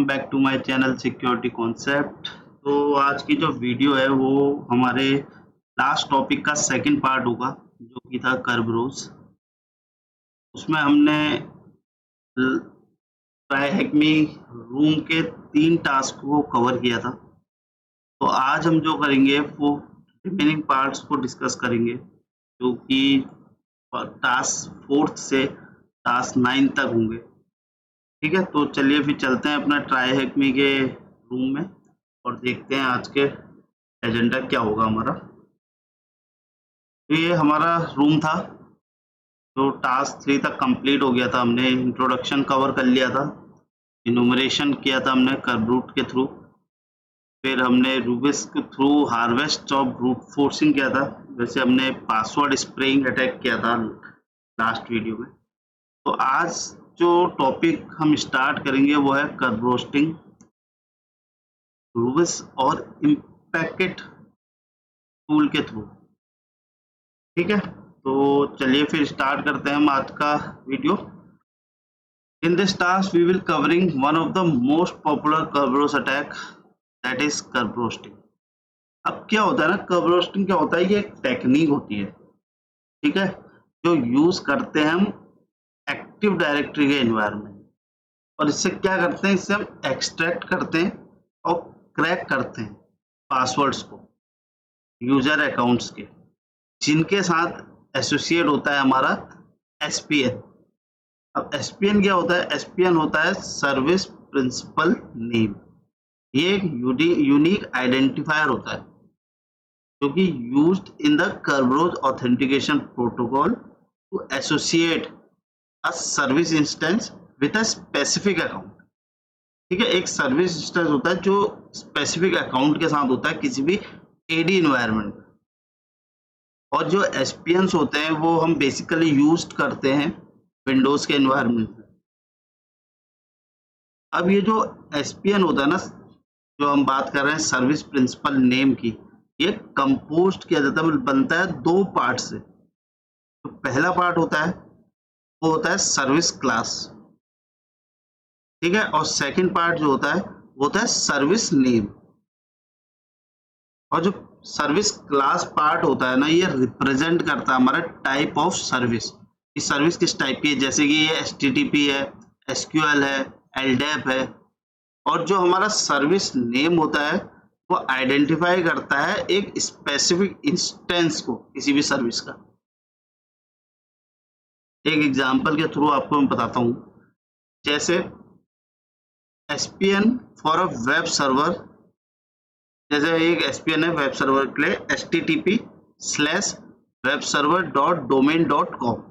Back to my channel security concept. तो आज की जो वीडियो है वो हमारे लास्ट टॉपिक का सेकंड पार्ट होगा, जो कि था कर्बरोज। उसमें हमने ट्राइहेक्मी रूम के 3 टास्क को कवर किया था। तो आज हम जो करेंगे वो रिमेनिंग पार्ट्स को डिस्कस करेंगे, जो कि टास्क 4 से टास्क 9 तक होंगे। ठीक है, तो चलिए फिर चलते हैं अपना ट्राइहेक्मी के रूम में और देखते हैं आज के एजेंडा क्या होगा हमारा। तो ये हमारा रूम था जो टास्क 3 तक कंप्लीट हो गया था। हमने इंट्रोडक्शन कवर कर लिया था, इनुमरेशन किया था हमने कर्बरूट के थ्रू, फिर हमने रूबिस के through harvest of brute forcing किया था। वैसे हमने पासवर्ड स्प्रेइंग अटैक किया था लास्ट वीडियो में। तो आज जो टॉपिक हम स्टार्ट करेंगे वो है कर्ब रोस्टिंग, रूबिस और इम्पैकेट टूल के थ्रू। ठीक है, तो चलिए फिर स्टार्ट करते हैं हम आज का video. In this task we will covering one of the most popular Kerberos attack, that is Kerberoasting. अब क्या होता है ना, कर्ब रोस्टिंग क्या होता है, ये एक टेक्निक होती है, ठीक है, जो यूज करते हैं हम एक्टिव डायरेक्टरी के एनवायरनमेंट। और इससे क्या करते हैं, इससे हम एक्सट्रैक्ट करते हैं और क्रैक करते हैं पासवर्ड्स को यूजर अकाउंट्स के, जिनके साथ एसोसिएट होता है हमारा एसपीएन। अब एसपीएन क्या होता है, एसपीएन होता है सर्विस प्रिंसिपल नेम। ये एक यूनिक आइडेंटिफायर होता है जो कि used in the Kerberos authentication protocol to associate a service instance with a specific account. ठीक है, एक सर्विस इंस्टेंस होता है जो स्पेसिफिक अकाउंट के साथ होता है किसी भी एडी एनवायरनमेंट। और जो एसपीएन्स होते हैं वो हम बेसिकली यूज करते हैं विंडोज के एनवायरनमेंट में। अब ये जो एसपीएन होता है ना, जो हम बात कर रहे हैं सर्विस प्रिंसिपल नेम की, ये कंपोज किया जाता है, बनता है 2 पार्ट से। तो पहला पार्ट होता है वो होता है सर्विस क्लास, ठीक है, और सेकंड पार्ट जो होता है वो होता है सर्विस नेम। और जो सर्विस क्लास पार्ट होता है ना, ये रिप्रेजेंट करता है हमारा टाइप ऑफ सर्विस। इस सर्विस किस टाइप की है, जैसे कि ये HTTP है, SQL है, LDAP है। और जो हमारा सर्विस नेम होता है वो आइडेंटिफाई करता है एक स्पेसिफिक इंस्टेंस को किसी भी सर्विस का। एक एग्जांपल के थ्रू आपको मैं बताता हूँ, जैसे SPN for a web server, जैसे एक SPN है वेब सर्वर के लिए http/webserver.domain.com।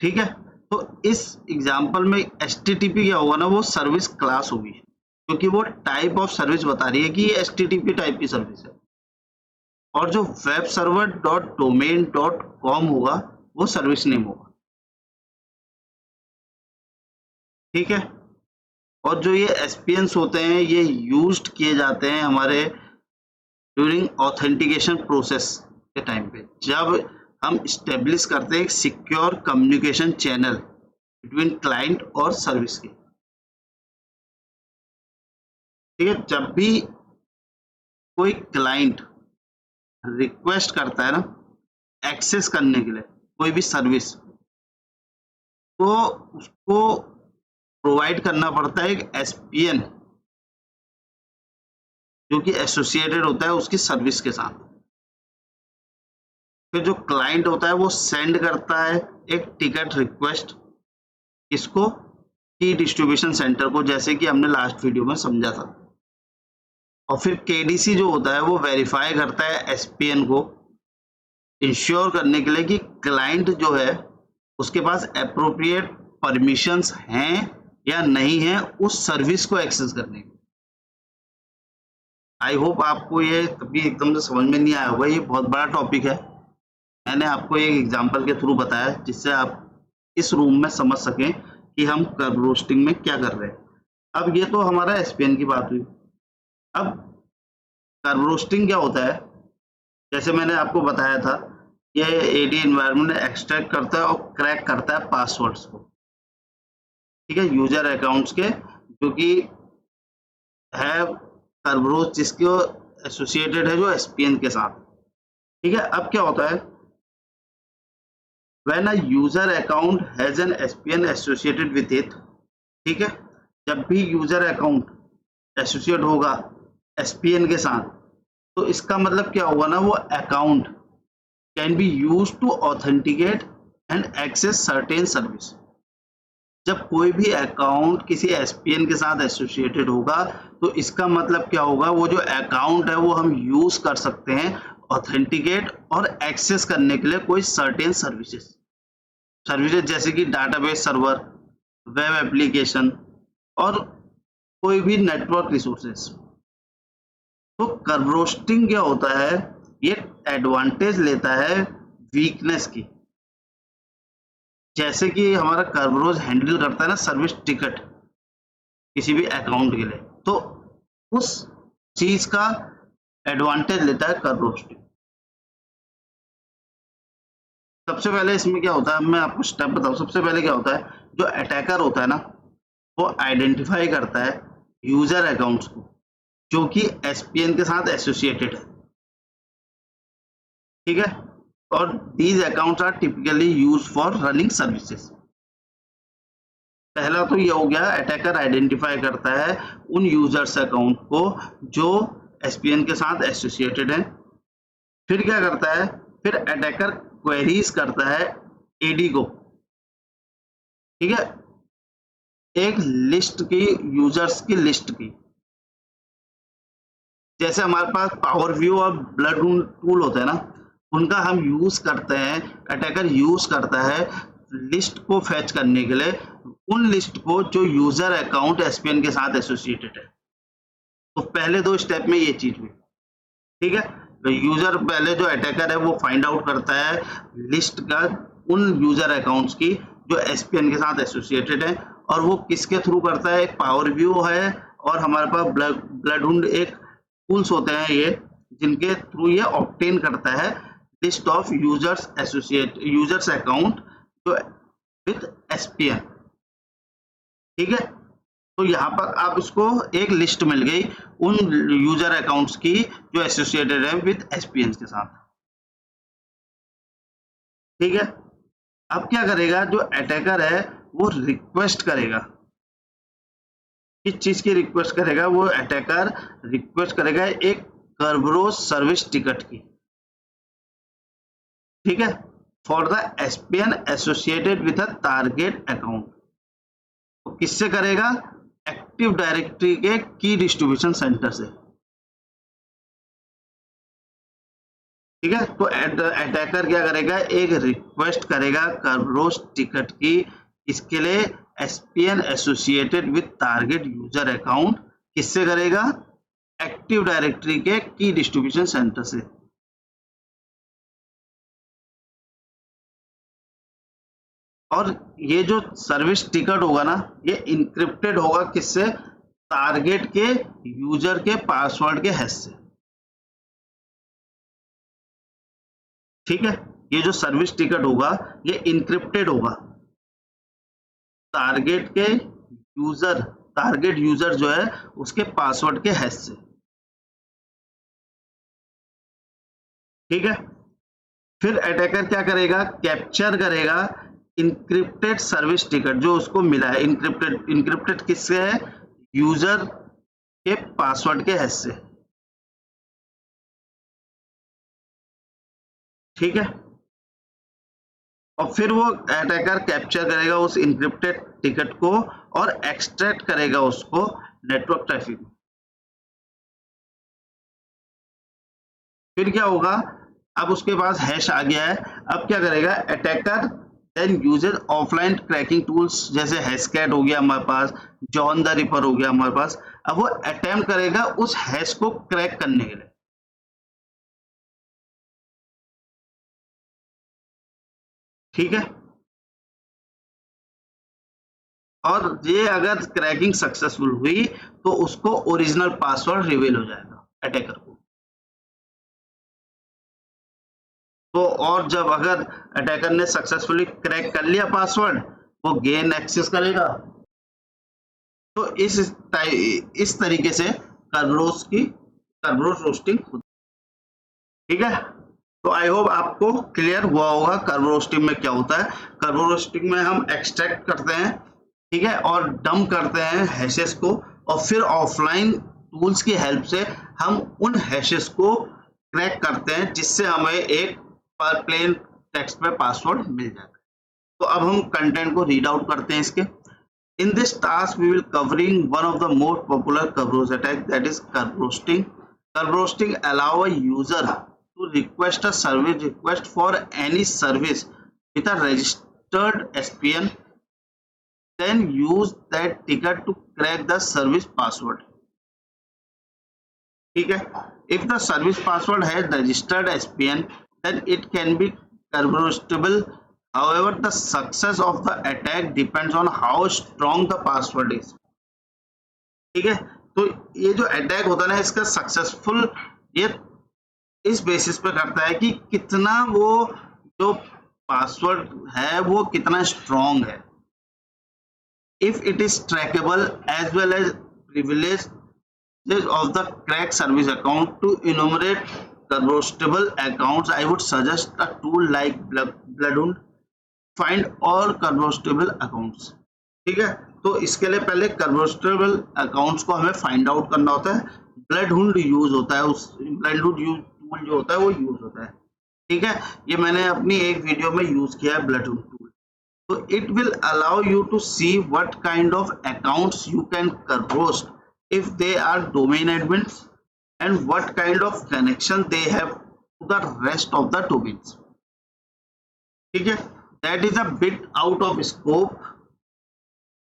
ठीक है, तो इस एग्जांपल में HTTP क्या होगा ना, वो सर्विस क्लास होगी, क्योंकि वो टाइप ऑफ सर्विस बता रही है कि ये HTTP टाइप की सर्विस है। और जो webserver.domain.com होगा वो सर्विस नेम होगा। ठीक है, और जो ये एसपीएन्स होते हैं ये यूज्ड किए जाते हैं हमारे ड्यूरिंग ऑथेंटिकेशन प्रोसेस के टाइम पे, जब हम स्टेब्लिश करते हैं एक secure communication channel between client और सर्विस के। ठीक है, जब भी कोई क्लाइंट रिक्वेस्ट करता है ना एक्सेस करने के लिए कोई भी सर्विस, तो उसको प्रोवाइड करना पड़ता है एक एसपीएन जो कि एसोसिएटेड होता है उसकी सर्विस के साथ। फिर जो क्लाइंट होता है वो सेंड करता है एक टिकट रिक्वेस्ट, इसको की डिस्ट्रीब्यूशन सेंटर को, जैसे कि हमने लास्ट वीडियो में समझा था। और फिर केडीसी जो होता है वो वेरीफाई करता है एसपीएन को, इंश्योर करने के लिए कि क्लाइंट जो है उसके पास एप्रोप्रिएट परमिशंस हैं या नहीं है उस सर्विस को एक्सेस करने की। आई होप आपको ये कभी एकदम से समझ में नहीं आया होगा, ये बहुत बड़ा टॉपिक है। मैंने आपको एक एग्जांपल के थ्रू बताया जिससे आप इस रूम में समझ सकें कि हम कर्ब रोस्टिंग में क्या कर रहे हैं। अब ये तो हमारा एसपीएन की बात हुई। अब कर्ब रोस्टिंग क्या होता है, जैसे मैंने आपको बताया था, ये एडी एनवायरनमेंट एक्सट्रैक्ट करता है और क्रैक करता है पासवर्ड्स को, ठीक है, यूजर अकाउंट्स के, जो कि है कर्बरोज जिसको एसोसिएटेड है जो एसपीएन के साथ। ठीक है, अब क्या होता है, when a user account has an SPN associated with it, ठीक है, जब भी यूजर अकाउंट एसोसिएट होगा एसपीएन के साथ, तो इसका मतलब क्या होगा ना, वो account can be use to authenticate and access certain service. जब कोई भी अकाउंट किसी एसपीएन के साथ एसोसिएटेड होगा तो इसका मतलब क्या होगा, वो जो अकाउंट है वो हम यूज कर सकते हैं ऑथेंटिकेट और एक्सेस करने के लिए कोई सर्टेन सर्विसेज जैसे कि डाटाबेस सर्वर, वेब एप्लीकेशन और कोई भी नेटवर्क रिसोर्सेज। तो कर्व रोस्टिंग क्या होता है, ये एडवांटेज लेता है वीकनेस की। जैसे कि हमारा कर्वरोज हैंडल करता है ना सर्विस टिकट किसी भी अकाउंट के लिए, तो उस चीज का एडवांटेज लेता है कर्व रोस्टिंग। सबसे पहले इसमें क्या होता है, मैं आपको स्टेप बताऊं। सबसे पहले क्या होता है, जो अटैकर होता है ना, वो आइडेंटिफाई करता है यूजर अकाउंट्स को जो कि एसपीएन के साथ एसोसिएटेड है। ठीक है, और these accounts are typically use for running services. पहला तो ये हो गया, अटैकर आइडेंटिफाई करता है उन यूजर्स अकाउंट को जो एसपीएन के साथ एसोसिएटेड है। फिर क्या करता है, फिर अटैकर क्वेरीज करता है एडी को, ठीक है, एक लिस्ट की, यूजर्स की लिस्ट की। जैसे हमारे पास पावर व्यू और ब्लड टूल होता है ना, उनका हम यूज करते हैं, अटैकर यूज करता है लिस्ट को फैच करने के लिए, उन लिस्ट को जो यूजर अकाउंट एसपीएन के साथ एसोसिएटेड है। तो पहले दो स्टेप में ये चीज हुई। ठीक है, तो यूजर पहले जो अटैकर है वो फाइंड आउट करता है लिस्ट का उन यूजर अकाउंट्स की जो एसपीएन के साथ एसोसिएटेड है, और वो किसके थ्रू करता है, एक पावर व्यू है और हमारे पास ब्लड एक टूल्स होते हैं ये, जिनके थ्रू ये ऑब्टेन करता है लिस्ट ऑफ यूजर्स अकाउंट जो विथ एसपीएन। ठीक है, तो यहाँ पर आप इसको एक लिस्ट मिल गई उन यूजर अकाउंट्स की जो एसोसिएटेड है विद एसपीएन के साथ। ठीक है, अब क्या करेगा, जो अटैकर है वो रिक्वेस्ट करेगा, किस चीज की रिक्वेस्ट करेगा, वो अटैकर रिक्वेस्ट करेगा एक कर्वरोज सर्विस टिकट की। ठीक है, for the ESPN associated with a target account. तो किससे करेगा, एक्टिव डायरेक्टरी के की डिस्ट्रीब्यूशन सेंटर से। ठीक है, तो अटैकर क्या करेगा, एक रिक्वेस्ट करेगा कर्वरोज टिकट की, इसके लिए ESPN associated with target user account. किससे करेगा, एक्टिव डायरेक्टरी के की डिस्ट्रीब्यूशन सेंटर से। और ये जो सर्विस टिकट होगा ना, ये इंक्रिप्टेड होगा किससे, टारगेट के यूजर के पासवर्ड के हैश से। ठीक है, ये जो सर्विस टिकट होगा ये इंक्रिप्टेड होगा टारगेट के टारगेट यूजर जो है उसके पासवर्ड के हैश से। ठीक है, फिर अटैकर क्या करेगा, कैप्चर करेगा इंक्रिप्टेड सर्विस टिकट जो उसको मिला है। इंक्रिप्टेड किससे है, यूजर के पासवर्ड के हैश से। ठीक है, और फिर वो अटैकर कैप्चर करेगा उस इंक्रिप्टेड टिकट को और एक्सट्रैक्ट करेगा उसको नेटवर्क ट्रैफिक में। फिर क्या होगा, अब उसके पास हैश आ गया है, अब क्या करेगा attacker, then uses offline cracking tools जैसे हैशकैट हो गया हमारे पास, जॉन द रिपर हो गया हमारे पास। अब वो अटेम्प्ट करेगा उस हैश को क्रैक करने के लिए। ठीक है, और ये अगर क्रैकिंग सक्सेसफुल हुई तो उसको ओरिजिनल पासवर्ड रिवील हो जाएगा अटैकर को। तो और जब अगर अटैकर ने सक्सेसफुली क्रैक कर लिया पासवर्ड, वो गेन एक्सेस करेगा। तो इस तरीके से कर्बरोस रोस्टिंग होती है। ठीक है, तो आई होप आपको क्लियर हुआ होगा कर्ब रोस्टिंग में क्या होता है। कर्ब रोस्टिंग में हम एक्सट्रैक्ट करते हैं, ठीक है, और डंप करते हैं हैशेस को, और फिर ऑफलाइन टूल्स की हेल्प से हम उन हैशेस को क्रैक करते हैं, जिससे हमें एक प्लेन टेक्स्ट में पासवर्ड मिल जाता है। तो अब हम कंटेंट को रीड आउट करते हैं इसके। In this task, we will covering one of the most popular Kerberos attack, that is curve roasting. Curve roasting allow a user to request a service request for any service with a registered SPN, then use that ticket to crack the service password. ठीक है, if the service password has registered SPN, then it can be curve roastable. However, the success of the attack depends on how strong the password is. ठीक है, तो ये जो attack होता है ना, इसका सक्सेसफुल ये इस बेसिस पे करता है कि कितना वो जो पासवर्ड है वो कितना स्ट्रॉन्ग है। If it is trackable as well as privileges of the crack service account to enumerate combustible accounts, I would suggest a tool like Bloodhound find all combustible accounts. ठीक है, तो इसके लिए पहले कंबस्टेबल अकाउंट्स को हमें find out करना होता है। ब्लड हुंड यूज होता है, उस ब्लड हुंड यूज टूल जो होता है वो यूज होता है। ठीक है, ये मैंने अपनी एक वीडियो में यूज किया है ब्लड हुंड टूल। तो it will allow you to see what kind of accounts you can Kerberoast if they are domain admins and what kind of connection they have to the rest of the domains. ठीक है, that is a bit out of scope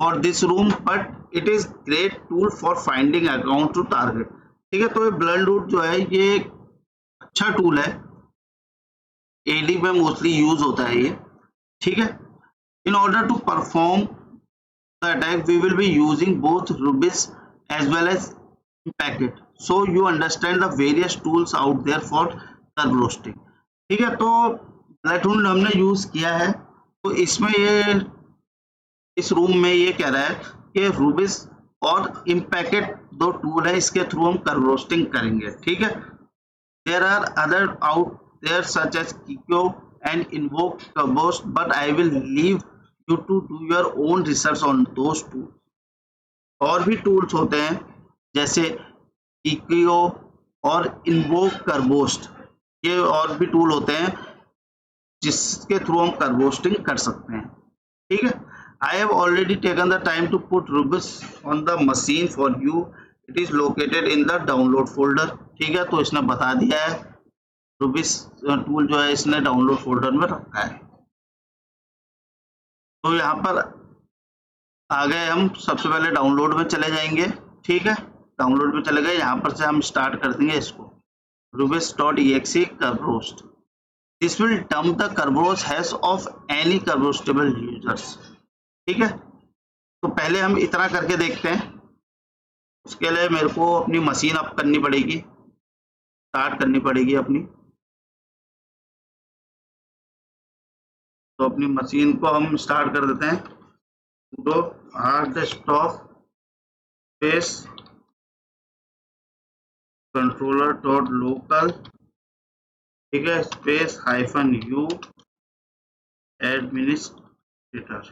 for this room, but it is great tool for finding account to target. ठीक है, तो ये ब्लडवुड जो है ये अच्छा टूल है, एडी में मोस्टली यूज होता है ये। ठीक है, in order to perform the attack we will be using both Rubeus as well as packet, so you understand the various tools out there for Kerberoasting. ठीक है, तो ब्लडवुड हमने यूज किया है, तो इसमें ये इस रूम में ये कह रहा है कि रूबिस और इम्पैकेट दो टूल है, इसके थ्रू हम कर्व रोस्टिंग करेंगे। ठीक है, there are other out there such as Kekeo and invoke Kerberoast, but I will leave you to do your own research on those tool. और भी टूल्स होते हैं जैसे किको और इन्वोक कर्बोस्ट, ये और भी टूल होते हैं जिसके थ्रू हम कर्बोस्टिंग कर सकते हैं। ठीक है, I have already taken the time to put Rubis on the machine for you. It is located in the download folder. ठीक है, तो इसने बता दिया है Rubis टूल जो है इसने डाउनलोड फोल्डर में रखा है। तो यहाँ पर आ गए हम, सबसे पहले डाउनलोड में चले जाएंगे। ठीक है, डाउनलोड में चले गए, यहाँ पर से हम स्टार्ट कर देंगे इसको rubis.exe Kerberos. This will dump the Kerberos hash of any Kerbostable users. ठीक है, तो पहले हम इतना करके देखते हैं। उसके लिए मेरे को अपनी मशीन अप करनी पड़ेगी, स्टार्ट करनी पड़ेगी अपनी। तो अपनी मशीन को हम स्टार्ट कर देते हैं, sudo hard desktop space controller dot local, ठीक है, स्पेस -u administrator।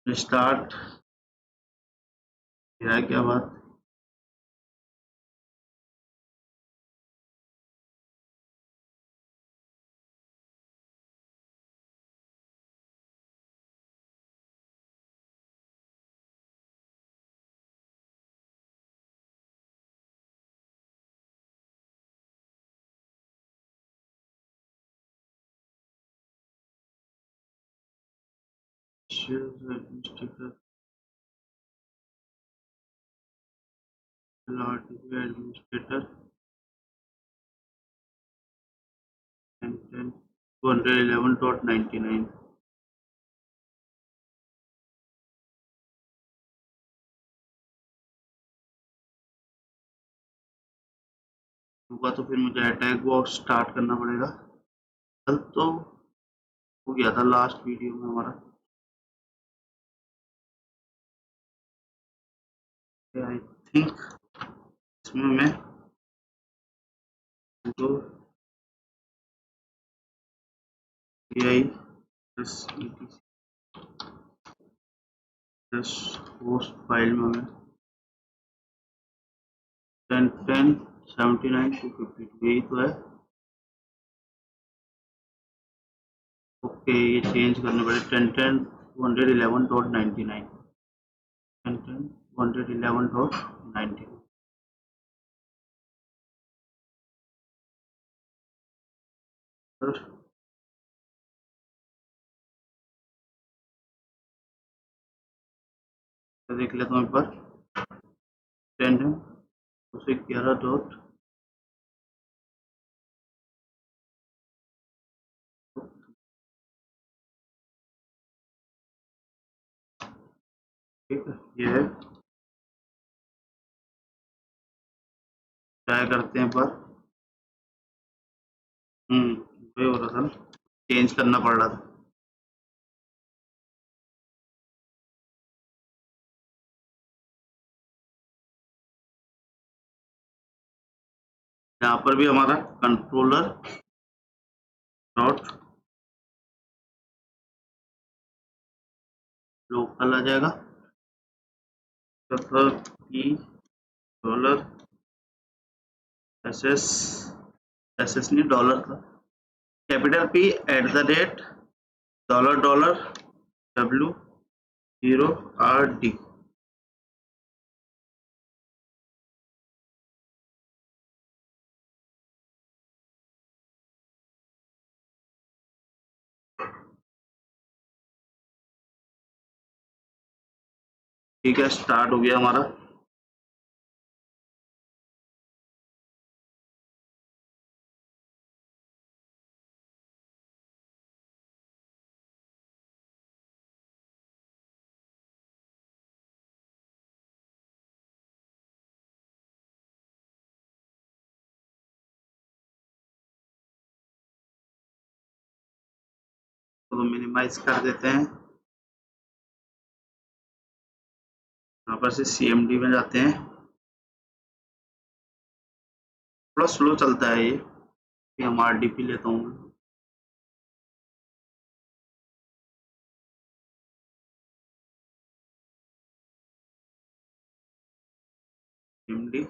स्टार्ट क्या बात, administrator, RTP administrator, and then 211.99. होगा तो फिर मुझे अटैक बॉक्स स्टार्ट करना पड़ेगा। कल तो हो गया था लास्ट वीडियो में हमारा। आई थिंक इसमें मैं जो होस्ट फाइल में हमें 10.10.79.252 यही तो है। ओके, ये चेंज करने पड़े 10.10.211.99 10.10.211.99। तो देख लेता हूँ एक बार 10.11. ठीक है, ये है। ट्राई करते हैं पर वही हो रहा था, चेंज करना पड़ रहा था। यहाँ पर भी हमारा कंट्रोलर डॉट लोकल आ जाएगा, डॉलर एस नहीं डॉलर का कैपिटल P @ $W0RD। ठीक है, स्टार्ट हो गया हमारा। तो मिनिमाइज कर देते हैं, यहाँ पर से CMD में जाते हैं। थोड़ा स्लो चलता है ये, हम RDP लेता हूँ मैं। CMD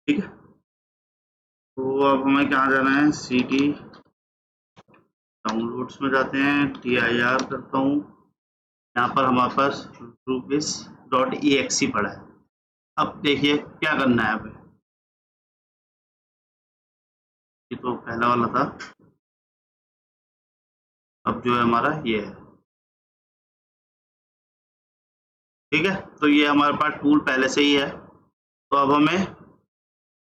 ठीक है। तो अब हमें कहाँ जाना है, CD डाउनलोड्स में जाते हैं, TIR करता हूँ। यहाँ पर हमारे पास rupees.exe पड़ा है। अब देखिए क्या करना है। अब ये तो पहला वाला था, अब जो है हमारा ये है। ठीक है, तो ये हमारे पास टूल पहले से ही है। तो अब हमें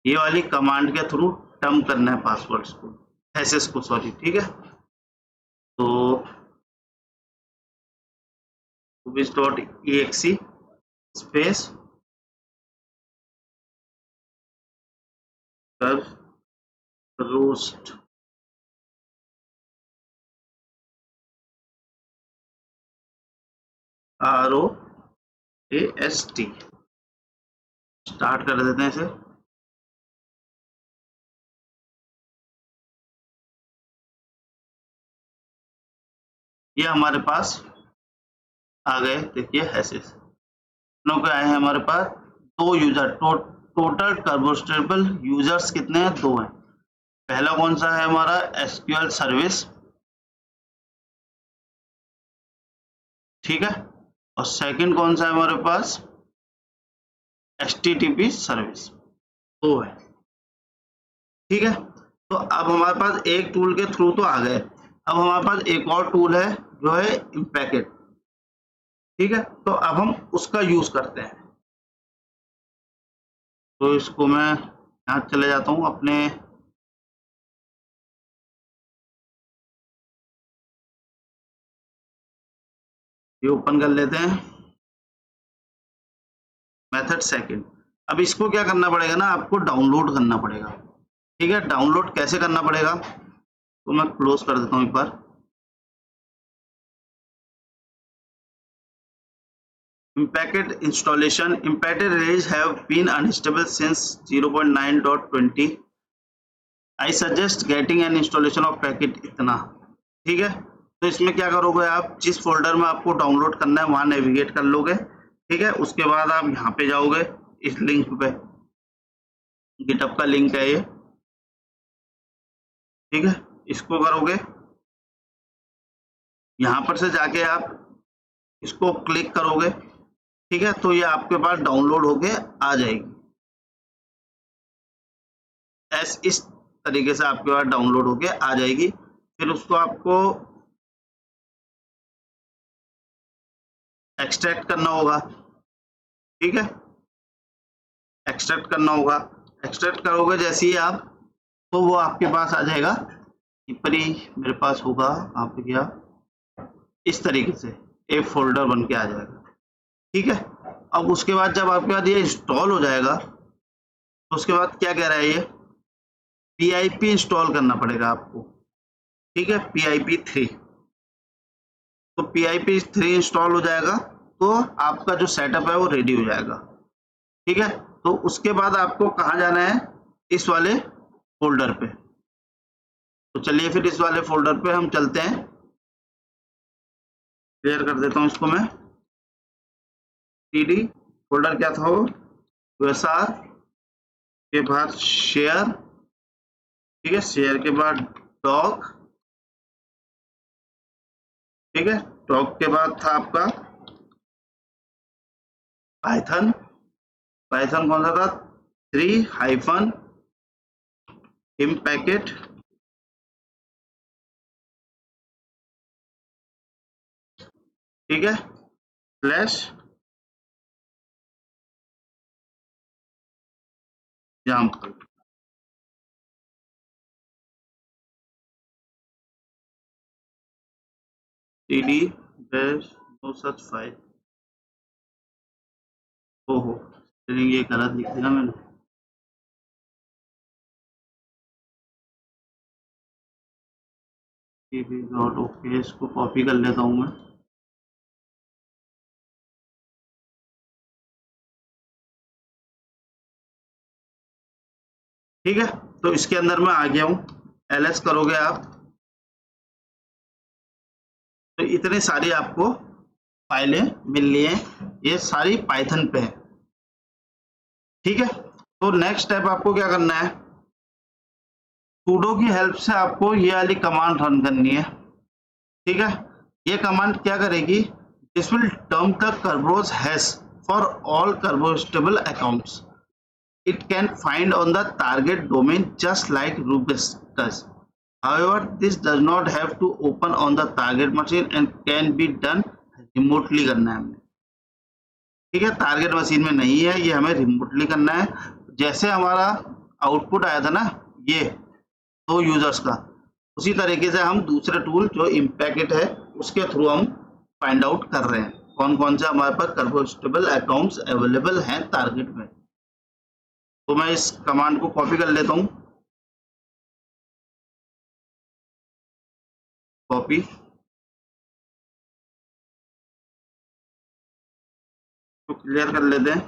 ये वाली कमांड के थ्रू टर्म करना है पासवर्ड्स को, एसएस को, सॉरी। ठीक है, तो rupees.exe space roast ROAST start कर देते हैं इसे। ये हमारे पास आ गए, देखिए एसेस लोग आए हैं हमारे पास। 2 यूजर, टोटल टर्बोस्टेबल यूजर्स कितने हैं, 2 हैं। पहला कौन सा है हमारा, SQL सर्विस, ठीक है। और सेकंड कौन सा है हमारे पास, HTTP सर्विस, तो है। ठीक है, तो अब हमारे पास एक टूल के थ्रू तो आ गए, अब हमारे पास एक और टूल है जो है इम्पैकेट। ठीक है, तो अब हम उसका यूज करते हैं। तो इसको मैं यहाँ चले जाता हूँ अपने ये ओपन कर लेते हैं मेथड सेकंड। अब इसको क्या करना पड़ेगा ना, आपको डाउनलोड करना पड़ेगा। ठीक है, डाउनलोड कैसे करना पड़ेगा, तो मैं क्लोज कर देता हूँ एक बार। Impacted installation. Impacted release have been unstable since 0.9.20. I suggest getting an installation of packet इतना। ठीक है, तो इसमें क्या करोगे आप, जिस फोल्डर में आपको डाउनलोड करना है वहां नेविगेट कर लोगे। ठीक है, उसके बाद आप यहाँ पे जाओगे, इस लिंक पे, गिटहब का लिंक है ये। ठीक है, इसको करोगे, यहाँ पर से जाके आप इसको क्लिक करोगे। ठीक है, तो ये आपके पास डाउनलोड होके आ जाएगी। इस तरीके से आपके पास डाउनलोड होके आ जाएगी। फिर उसको आपको एक्सट्रैक्ट करना होगा। ठीक है, एक्सट्रैक्ट करना होगा। एक्सट्रैक्ट करोगे जैसे ही आप, तो वो आपके पास आ जाएगा, पर ही मेरे पास होगा, कहाँ पे गया, इस तरीके से एक फोल्डर बन के आ जाएगा। ठीक है, अब उसके बाद जब आपके पास ये इंस्टॉल हो जाएगा, तो उसके बाद क्या कह रहा है ये, PIP इंस्टॉल करना पड़ेगा आपको। ठीक है, PIP 3। तो PIP 3 इंस्टॉल हो जाएगा तो आपका जो सेटअप है वो रेडी हो जाएगा। ठीक है, तो उसके बाद आपको कहाँ जाना है, इस वाले फोल्डर पे। तो चलिए फिर इस वाले फोल्डर पे हम चलते हैं। क्लियर कर देता हूँ इसको मैं। TD फोल्डर क्या था वो, USR के बाद शेयर। ठीक है, शेयर के बाद डॉक। ठीक है, डॉक के बाद था आपका पाइथन। पाइथन कौन सा था, 3 इम्पैकेट। ठीक है, slash example. TD no such file. ओहो, ये गलत लिख दिया मैंने। ओके, इसको कॉपी कर लेता हूँ मैं। ठीक है, तो इसके अंदर मैं आ गया हूँ। LS करोगे आप, तो इतने सारी आपको फाइलें मिल रही हैं, ये सारी पाइथन पे है। ठीक है, तो नेक्स्ट स्टेप आपको क्या करना है, sudo की हेल्प से आपको ये वाली कमांड रन करनी है। ठीक है, ये कमांड क्या करेगी, this will term the Kerberos hash for all Kerbostable accounts. It can find on the target domain just like Rubiscus. However, this does not have to open on the target machine and can be done remotely करना है हमें। ठीक है, target machine में नहीं है, ये हमें रिमोटली करना है। जैसे हमारा आउटपुट आया था ना ये 2 यूजर्स का, उसी तरीके से हम दूसरे टूल जो इम्पैकेट है उसके थ्रू हम फाइंड आउट कर रहे हैं कौन कौन से हमारे पास Kerbostable अकाउंट्स अवेलेबल हैं टारगेट में। तो मैं इस कमांड को कॉपी कर लेता हूँ, कॉपी। तो क्लियर कर लेते हैं,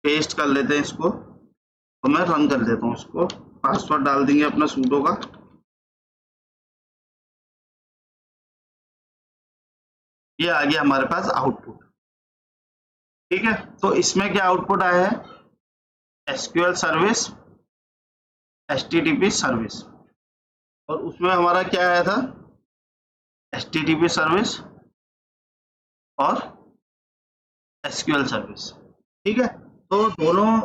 पेस्ट कर लेते हैं इसको, तो मैं रन कर देता हूँ इसको। पासवर्ड डाल देंगे अपना sudo का। ये आ गया हमारे पास आउटपुट। ठीक है, तो इसमें क्या आउटपुट आया है, SQL सर्विस, HTTP सर्विस, और उसमें हमारा क्या आया था, HTTP सर्विस और SQL सर्विस। ठीक है, तो दोनों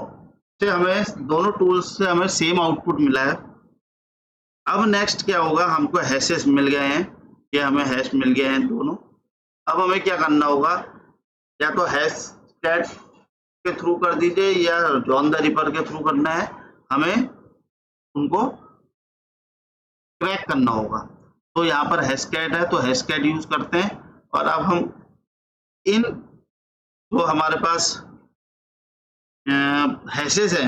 टूल्स से हमें सेम आउटपुट मिला है। अब नेक्स्ट क्या होगा, हमको हैशेस मिल गए हैं, ये हमें हैश मिल गए हैं दोनों। अब हमें क्या करना होगा, या तो हैश कैट के थ्रू कर दीजिए या जॉन द रिपर के थ्रू करना है, हमें उनको क्रैक करना होगा। तो यहाँ पर हैशकैट है तो हैशकैट यूज करते हैं। और अब हम इन जो हमारे पास हैशेस है,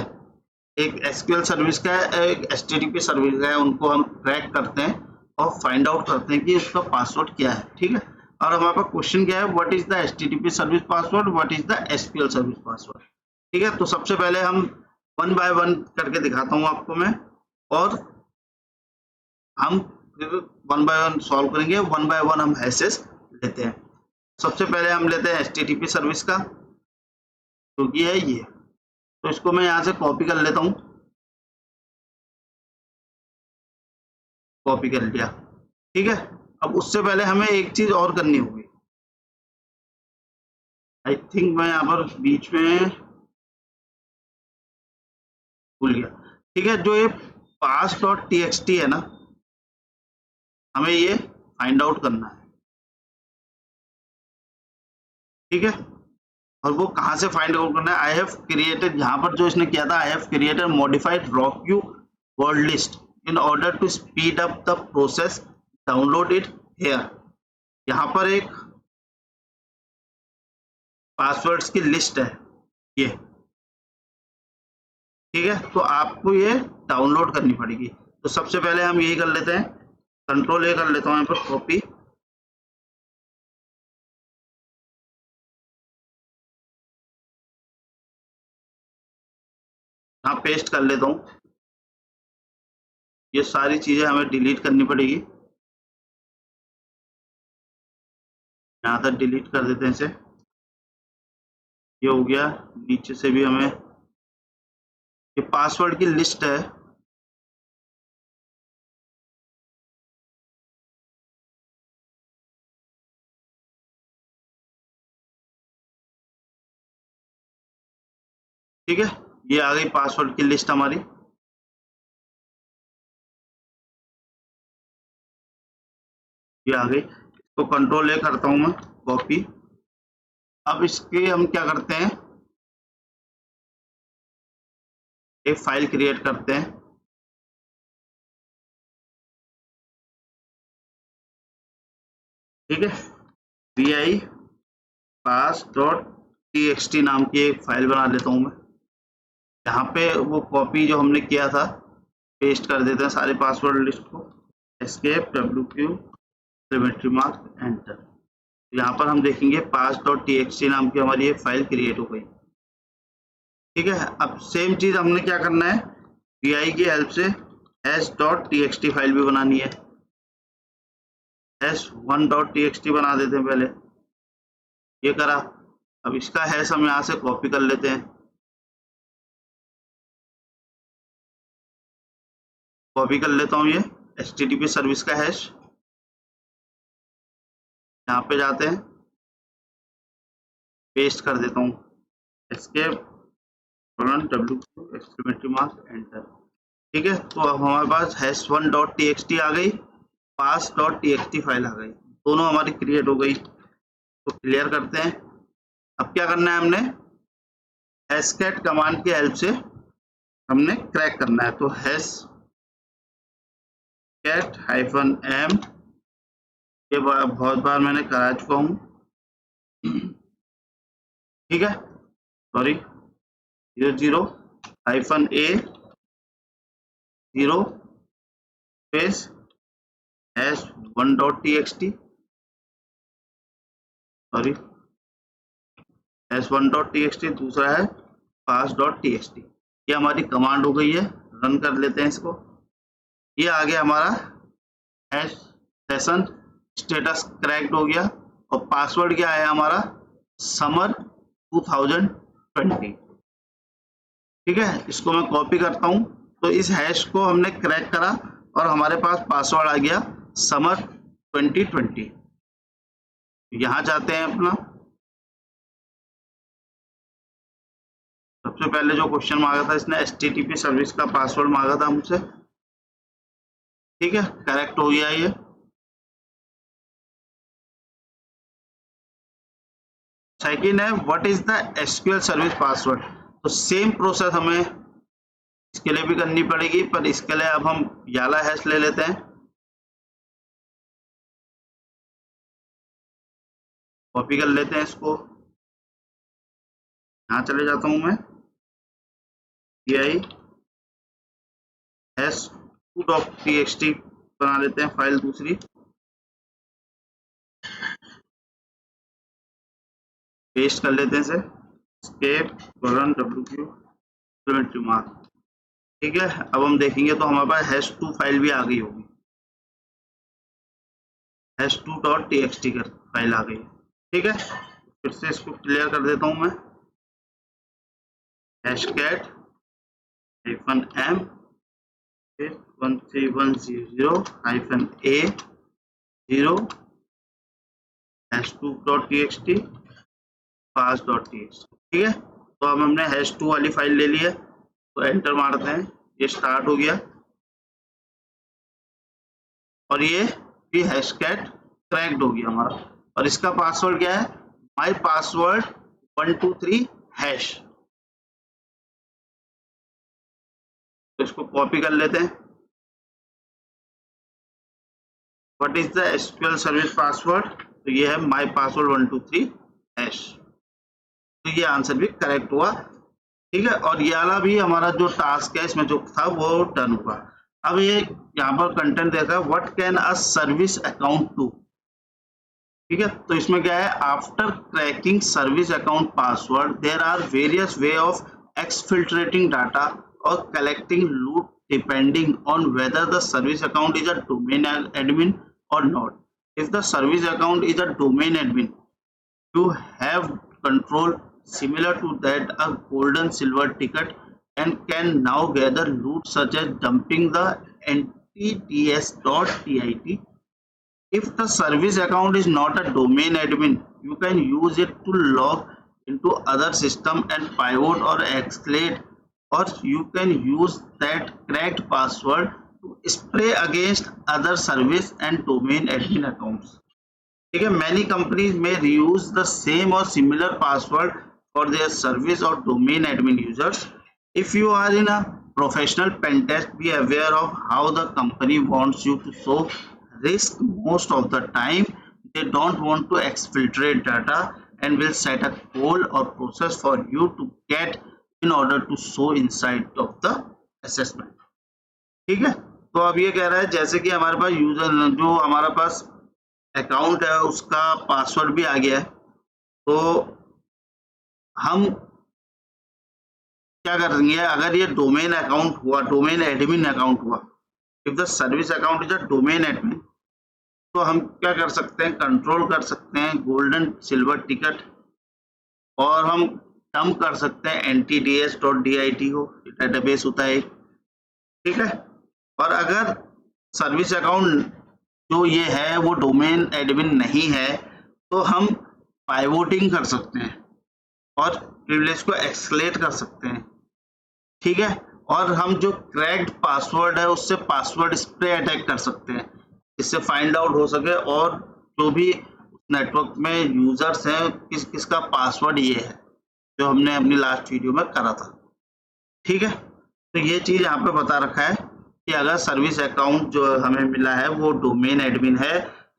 एक SQL सर्विस का है, एक HTTP सर्विस का है, उनको हम क्रैक करते हैं और फाइंड आउट करते हैं कि उसका पासवर्ड क्या है। ठीक है, और हमारे पास क्वेश्चन क्या है, what is the HTTP service password, what is the SQL service password. ठीक है, तो सबसे पहले हम 1 बाय 1 करके दिखाता हूँ आपको मैं, और हम 1 बाय 1 सॉल्व करेंगे। 1 बाय 1 हम हैशेस लेते हैं। सबसे पहले हम लेते हैं HTTP सर्विस का, जो कि है ये। तो इसको मैं यहाँ से कॉपी कर लेता हूँ, कॉपी कर लिया। ठीक है, अब उससे पहले हमें एक चीज और करनी होगी। आई थिंक मैं यहाँ पर बीच में भूल गया। ठीक है, जो ये pass.txt है ना, हमें ये फाइंड आउट करना है। ठीक है, और वो कहाँ से फाइंड आउट करना है, आई हैव क्रिएटेड, यहाँ पर जो इसने किया था, I have created modified rockyou word list in order to speed up the process, download it here. यहाँ पर एक पासवर्ड्स की लिस्ट है ये। ठीक है, तो आपको ये डाउनलोड करनी पड़ेगी। तो सबसे पहले हम यही कर लेते हैं, कंट्रोल A कर लेता हूँ यहाँ पर, कॉपी, यहाँ पेस्ट कर लेता हूँ। ये सारी चीजें हमें डिलीट करनी पड़ेगी, यहाँ तक डिलीट कर देते हैं इसे। ये हो गया, नीचे से भी हमें, ये पासवर्ड की लिस्ट है। ठीक है, ये आ गई पासवर्ड की लिस्ट हमारी। ये आ गई, तो कंट्रोल A करता हूं मैं, कॉपी। अब इसके हम क्या करते हैं, एक फाइल क्रिएट करते हैं। ठीक है, vi pass.txt नाम की एक फाइल बना लेता हूं मैं। यहाँ पे वो कॉपी जो हमने किया था पेस्ट कर देते हैं सारे पासवर्ड लिस्ट को, escape wq symmetry mark enter. यहाँ पर हम देखेंगे pass.txt नाम की हमारी ये फाइल क्रिएट हो गई। ठीक है, अब सेम चीज हमने क्या करना है, vi की हेल्प से hash.txt फाइल भी बनानी है। hash1.txt बना देते हैं पहले, ये करा। अब इसका हैश हम यहाँ से कॉपी कर लेते हैं, कॉपी कर लेता हूँ ये HTTP सर्विस का हैश। यहाँ पे जाते हैं, पेस्ट कर देता हूँ, एस्केप एक्सक्लेमेटरी मार्क एंटर। ठीक है, तो अब हमारे पास hash1.txt आ गई, pass.txt फाइल आ गई, दोनों हमारी क्रिएट हो गई। तो क्लियर करते हैं। अब क्या करना है, हमने हैशकैट कमांड की हेल्प से हमने क्रैक करना है। तो हैशकैट -m, ये बहुत बार मैंने करा चुका हूँ। ठीक है, sorry, 00-a 0 space hash1.txt, sorry hash1.txt, दूसरा है pass.txt। ये हमारी कमांड हो गई है, रन कर लेते हैं इसको। ये आ गया हमारा हैश सेशन स्टेटस क्रैक्ड हो गया, और पासवर्ड क्या है हमारा, समर 2020। ठीक है, इसको मैं कॉपी करता हूं। तो इस हैश को हमने क्रैक करा और हमारे पास पासवर्ड आ गया समर 2020। यहाँ जाते हैं अपना, सबसे पहले जो क्वेश्चन मांगा था इसने HTTP सर्विस का पासवर्ड मांगा था हमसे, ठीक है, करेक्ट हो गया ये। सेकेंड है what is the SQL service password. तो सेम प्रोसेस हमें इसके लिए भी करनी पड़ेगी, पर इसके लिए अब हम याला हैश ले लेते हैं, कॉपी कर लेते हैं इसको, यहाँ चले जाता हूं मैं, hash2.txt बना लेते हैं फाइल दूसरी, पेस्ट कर लेते हैं इसे, escape wq implementary mark, ठीक है। अब हम देखेंगे तो हमारे पास hash2 फाइल भी आ गई होगी, hash2.txt कर फाइल आ गई, ठीक है। फिर से इसको क्लियर कर देता हूं मैं, hashcat -m 1310-a0 hash2.txt pass.txt, ठीक है। तो अब हमने hash2 वाली फाइल ले ली है, तो एंटर मारते हैं, ये स्टार्ट हो गया और ये भी हैशकैट क्रैक्ड हो गया हमारा। और इसका पासवर्ड क्या है, माई पासवर्ड 123 हैश। तो इसको कॉपी कर लेते हैं, what is the SQL service password, तो ये है माई पासवर्ड 123 हैश। तो ये आंसर भी करेक्ट हुआ, ठीक है। और ये वाला भी हमारा जो टास्क है इसमें जो था वो डन हुआ। अब ये यहाँ पर कंटेंट देखा, what can a service account do, ठीक है। तो इसमें क्या है, after cracking service account password there are various way of exfiltrating data और collecting loot depending on whether the service account is a domain admin or not. If the service account is a domain admin, you have control similar to that a golden silver ticket and can now gather loot such as dumping the ntts.tit. If the service account is not a domain admin, you can use it to log into other system and pivot or escalate, or you can use that cracked password to spray against other service and domain admin accounts. ठीक है, many companies may reuse the same or similar password for their service or domain admin users. If you are in a professional pen test, be aware of how the company wants you to show risk. Most of the time they don't want to exfiltrate data and will set a goal or process for you to get in order to show inside of the assessment, ठीक है। तो अब ये कह रहा है जैसे कि हमारे पास यूजर जो हमारा पास अकाउंट है उसका पासवर्ड भी आ गया है, तो हम क्या करेंगे, अगर ये डोमेन अकाउंट हुआ, डोमेन एडमिन अकाउंट हुआ, if the service account is a domain admin, तो हम क्या कर सकते हैं, कंट्रोल कर सकते हैं गोल्डन सिल्वर टिकट, और हम डंप कर सकते हैं ntts.dit को, डेटाबेस होता है, ठीक है। और अगर सर्विस अकाउंट जो ये है वो डोमेन एडमिन नहीं है, तो हम पाइवोटिंग कर सकते हैं और प्रिविलेज को एक्सलेट कर सकते हैं, ठीक है। और हम जो क्रैक्ड पासवर्ड है उससे पासवर्ड स्प्रे अटैक कर सकते हैं, इससे फाइंड आउट हो सके और जो भी नेटवर्क में यूजर्स हैं किसका पासवर्ड ये है, जो हमने अपनी लास्ट वीडियो में करा था, ठीक है। तो ये चीज यहाँ पे बता रखा है कि अगर सर्विस अकाउंट जो हमें मिला है वो डोमेन एडमिन है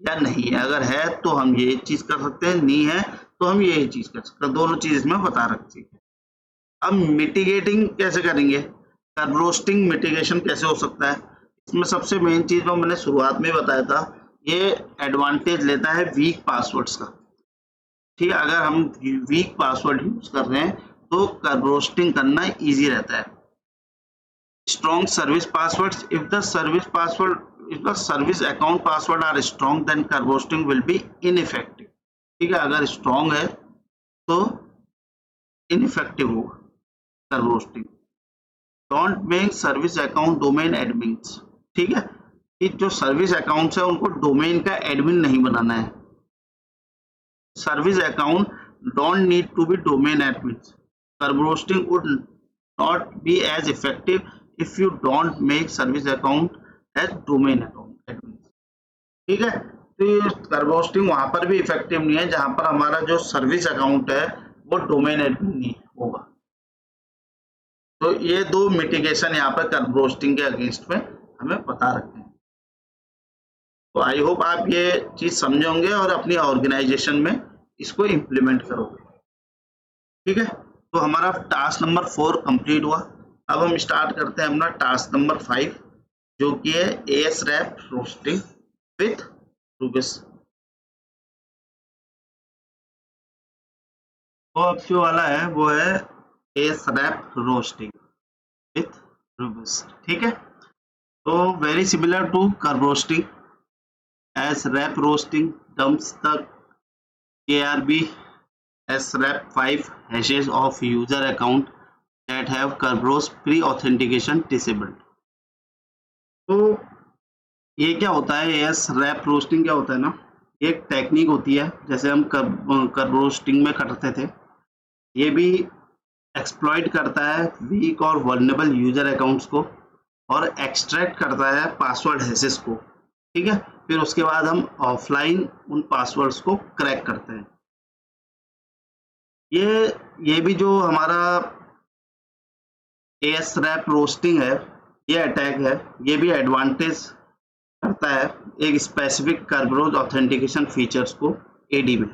या नहीं है, अगर है तो हम ये चीज कर सकते हैं, नहीं है तो हम यही चीज कर सकते हैं, दोनों चीज इसमें बता रखी है। अब मिटिगेटिंग कैसे करेंगे, रोस्टिंग मिटिगेशन कैसे हो सकता है, इसमें सबसे मेन चीज जो मैंने शुरुआत में बताया था, ये एडवांटेज लेता है वीक पासवर्ड्स का, ठीक है। अगर हम वीक पासवर्ड यूज कर रहे हैं तो रोस्टिंग करना इजी रहता है। Strong service passwords, if the service account password are strong then roasting will be ineffective, ठीक है। अगर स्ट्रॉन्ग है तो इनइफेक्टिव होगा roasting. Don't make service account domain admins, ठीक है। कि जो सर्विस अकाउंट्स है उनको डोमेन का एडमिन नहीं बनाना है। Service account don't need to be domain admins. Server hosting would not be as effective if you don't make service account as domain account admins. ठीक है, तो ये सर्वर होस्टिंग वहां पर भी इफेक्टिव नहीं है जहां पर हमारा जो सर्विस अकाउंट है वो डोमेन एडमिन नहीं होगा। तो ये दो मिटिगेशन यहाँ पर सर्वर होस्टिंग के अगेंस्ट में हमें बता रखे हैं। तो आई होप आप ये चीज समझोगे और अपनी ऑर्गेनाइजेशन में इसको इम्प्लीमेंट करोगे। ठीक है, तो हमारा टास्क नंबर 4 कंप्लीट हुआ। अब हम स्टार्ट करते हैं अपना टास्क नंबर 5 जो कि है ASREP रोस्टिंग विथ रूबिस। तो अब जो वाला है वो है ASREP रोस्टिंग विथ रूबिस। ठीक है, तो very similar to kerberoasting ASREP roasting dumps the KRB ASREP5 hashes of user account that have Kerberos pre-authentication disabled। तो ये क्या होता है, ASREP रोस्टिंग क्या होता है ना, एक टेक्निक होती है जैसे हम कर्व रोस्टिंग में करते थे। ये भी एक्सप्लॉइट करता है वीक और वल्नरेबल यूजर अकाउंट्स को और एक्सट्रैक्ट करता है पासवर्ड हैशेस को। ठीक है, फिर उसके बाद हम ऑफलाइन उन पासवर्ड्स को क्रैक करते हैं। ये भी जो हमारा ASREP रोस्टिंग है, ये अटैक है, ये भी एडवांटेज करता है एक स्पेसिफिक कर्बरोज ऑथेंटिकेशन फीचर्स को AD में।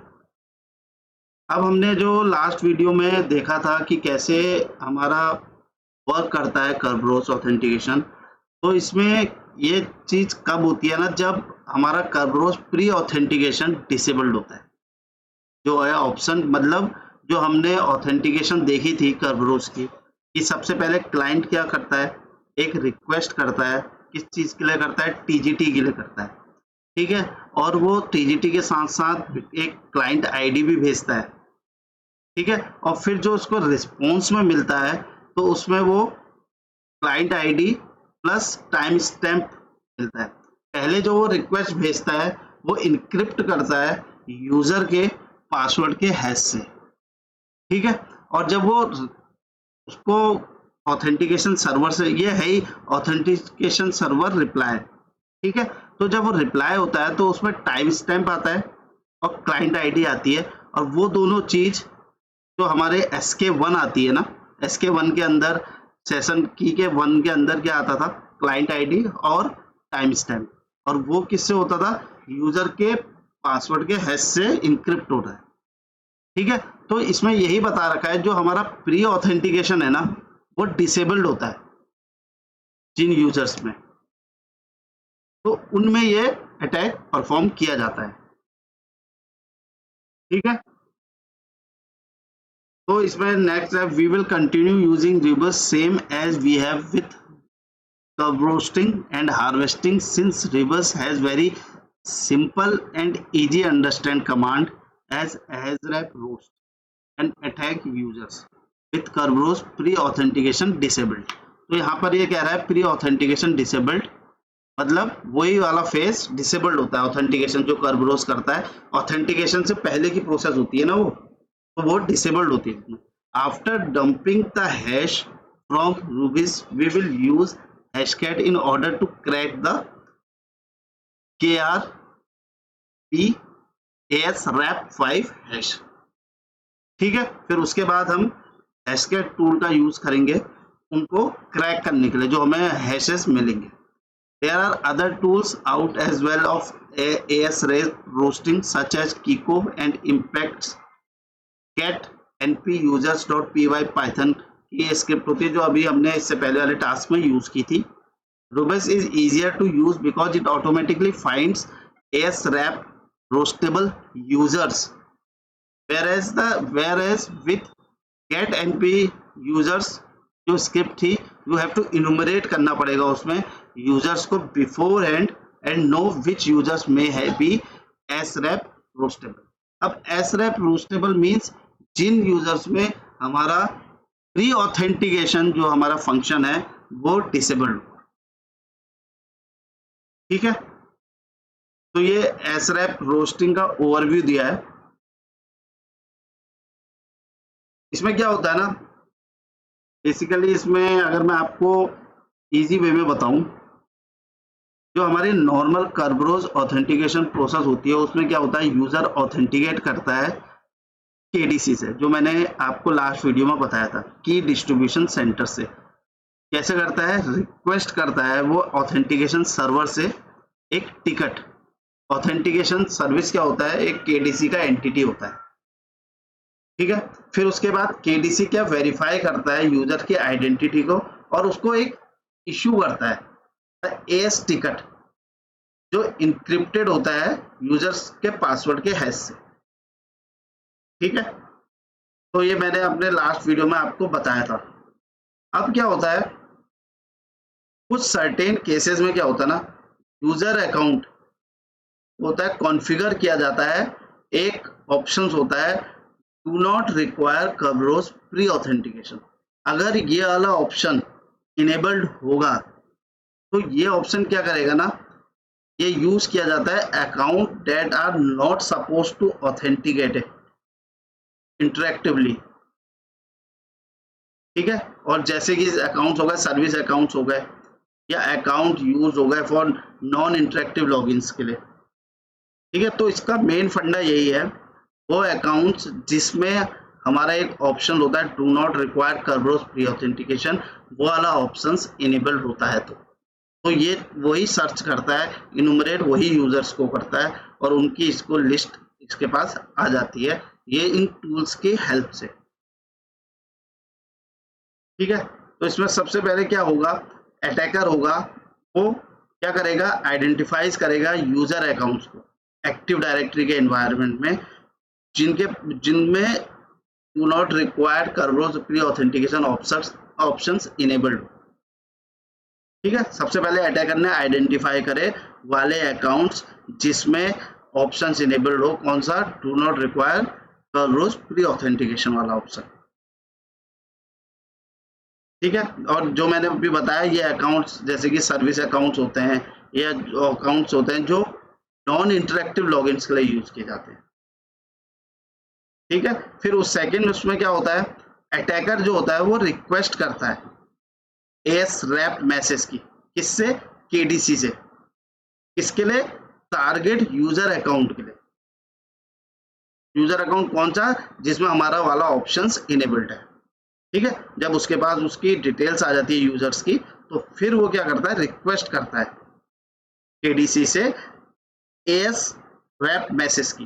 अब हमने जो लास्ट वीडियो में देखा था कि कैसे हमारा वर्क करता है कर्बरोज ऑथेंटिकेशन, तो इसमें ये चीज कब होती है ना, जब हमारा कर्बरोज प्री ऑथेंटिकेशन डिसेबल्ड होता है। जो है ऑप्शन, मतलब जो हमने ऑथेंटिकेशन देखी थी कर्बरोज की, कि सबसे पहले क्लाइंट क्या करता है, एक रिक्वेस्ट करता है, किस चीज के लिए करता है, TGT के लिए करता है। ठीक है, और वो TGT के साथ साथ एक क्लाइंट ID भी भेजता है। ठीक है, और फिर जो उसको रिस्पॉन्स में मिलता है तो उसमें वो client ID plus time stamp मिलता है। पहले जो वो रिक्वेस्ट भेजता है वो इनक्रिप्ट करता है यूजर के पासवर्ड के हैश से। ठीक है, और जब वो उसको ऑथेंटिकेशन सर्वर से, ये है ही ऑथेंटिकेशन सर्वर रिप्लाई। ठीक है, तो जब वो रिप्लाई होता है तो उसमें टाइम स्टैम्प आता है और क्लाइंट ID आती है, और वो दोनों चीज जो हमारे SK1 आती है ना, SK1 के अंदर सेशन की के 1 के अंदर क्या आता था, क्लाइंट ID और टाइम स्टैम्प, और वो किससे होता था, यूजर के पासवर्ड के हैश से इंक्रिप्ट होता है। ठीक है, तो इसमें यही बता रखा है जो हमारा प्री ऑथेंटिकेशन है ना वो डिसेबल्ड होता है जिन यूजर्स में, तो उनमें ये अटैक परफॉर्म किया जाता है। ठीक है, तो इसमें नेक्स्ट है, we will continue using Rubeus same as we have with kerberoasting and harvesting since Rubeus has very simple and easy understand command as ASREP roast and attack users with Kerberos pre-authentication disabled। तो यहाँ पर ये कह रहा है pre authentication disabled, मतलब वही वाला फेस डिसेबल्ड होता है। ऑथेंटिकेशन जो Kerberos करता है, ऑथेंटिकेशन से पहले की प्रोसेस होती है ना वो डिसेबल्ड होती है। After dumping the hash from Rubeus we will use hashcat in order to crack the KRB ASREP5 hash. ठीक है, फिर उसके बाद हम हैशकैट टूल का यूज करेंगे उनको क्रैक करने के लिए जो हमें हैशेस मिलेंगे। There are other tools out as well of ASREP roasting such as Kiko and Impact's cat np users.py python की ये स्क्रिप्ट होती है जो अभी हमने इससे पहले वाले टास्क में यूज की थी। Rubus is easier to use because it automatically finds ASREP roastable users, whereas with get np users जो स्क्रिप्ट थी you have to enumerate करना पड़ेगा उसमें यूजर्स को before hand and know which users में है बी ASREP roastable। अब ASREP roastable means जिन users में हमारा प्री ऑथेंटिकेशन जो हमारा फंक्शन है वो डिसेबल्ड। ठीक है, तो ये SRAP रोस्टिंग का ओवरव्यू दिया है। इसमें क्या होता है ना, बेसिकली इसमें अगर मैं आपको इजी वे में बताऊं, जो हमारी नॉर्मल कर्बरोज ऑथेंटिकेशन प्रोसेस होती है उसमें क्या होता है, यूजर ऑथेंटिकेट करता है KDC से, जो मैंने आपको लास्ट वीडियो में बताया था, की डिस्ट्रीब्यूशन सेंटर से। कैसे करता है, रिक्वेस्ट करता है वो ऑथेंटिकेशन सर्वर से एक टिकट। ऑथेंटिकेशन सर्विस क्या होता है, एक KDC का एंटिटी होता है, ठीक है। फिर उसके बाद KDC क्या वेरीफाई करता है यूजर की आइडेंटिटी को और उसको एक इश्यू करता है AS टिकट, जो इंक्रिप्टेड होता है यूजर्स के पासवर्ड के हैश से, ठीक है। तो ये मैंने अपने लास्ट वीडियो में आपको बताया था। अब क्या होता है, कुछ सर्टेन केसेस में क्या होता है ना, यूजर अकाउंट होता है कॉन्फ़िगर किया जाता है, एक ऑप्शन होता है do not require Kerberos pre authentication. अगर ये वाला ऑप्शन इनेबल्ड होगा तो ये ऑप्शन क्या करेगा ना, ये यूज किया जाता है account that are not suppose to authenticate interactively, ठीक है। और जैसे कि अकाउंट्स हो गए, सर्विस अकाउंट्स हो गए, या अकाउंट यूज हो गए फॉर नॉन इंटरेक्टिव लॉगिन्स के लिए, ठीक है। तो इसका मेन फंडा यही है, वो अकाउंट्स जिसमें हमारा एक ऑप्शन होता है do not require Kerberos pre authentication, वो वाला ऑप्शंस इनेबल्ड होता है तो ये वही सर्च करता है, इनुमरेट वही यूजर्स को करता है और उनकी इसको लिस्ट इसके पास आ जाती है, ये इन टूल्स की हेल्प से, ठीक है। तो इसमें सबसे पहले क्या होगा, अटैकर होगा वो क्या करेगा, आइडेंटिफाइज करेगा यूजर अकाउंट्स को एक्टिव डायरेक्टरी के एनवायरनमेंट में जिनमें do not required Kerberos pre authentication options enabled, ठीक है। सबसे पहले अटैकर ने आइडेंटिफाई करे वाले अकाउंट्स जिसमें ऑप्शंस इनेबल्ड हो, कौन सा, do not require Kerberos pre authentication वाला ऑप्शन, ठीक है। और जो मैंने अभी बताया ये अकाउंट्स जैसे कि सर्विस अकाउंट्स होते हैं या अकाउंट्स होते हैं जो नॉन इंटरेक्टिव लॉगिन्स के लिए यूज किए जाते हैं, ठीक है। फिर उस सेकंड उसमें क्या होता है, अटैकर जो होता है वो रिक्वेस्ट करता है ASRAP मैसेज की, किससे, KDC से, किसके लिए, टारगेट यूजर अकाउंट के लिए। यूजर अकाउंट कौन सा, जिसमें हमारा वाला ऑप्शंस इनेबल्ड है, ठीक है। जब उसके बाद उसकी डिटेल्स आ जाती है यूजर्स की, तो फिर वो क्या करता है, रिक्वेस्ट करता है KDC से ASRAP मैसेज की,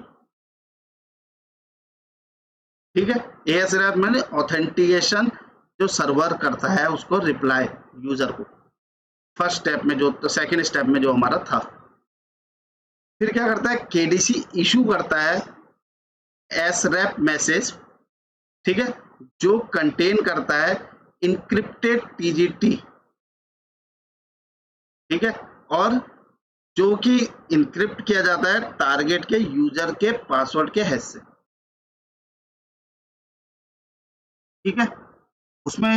ठीक है। ASRAP मैंने ऑथेंटिकेशन जो सर्वर करता है उसको रिप्लाई यूजर को, फर्स्ट स्टेप में जो, तो सेकंड स्टेप में जो हमारा था। फिर क्या करता है, KDC इशू करता है ASRAP मैसेज, ठीक है, जो कंटेन करता है इनक्रिप्टेड TGT, ठीक है, और जो कि इनक्रिप्ट किया जाता है टारगेट के यूजर के पासवर्ड के हैश से, ठीक है। उसमें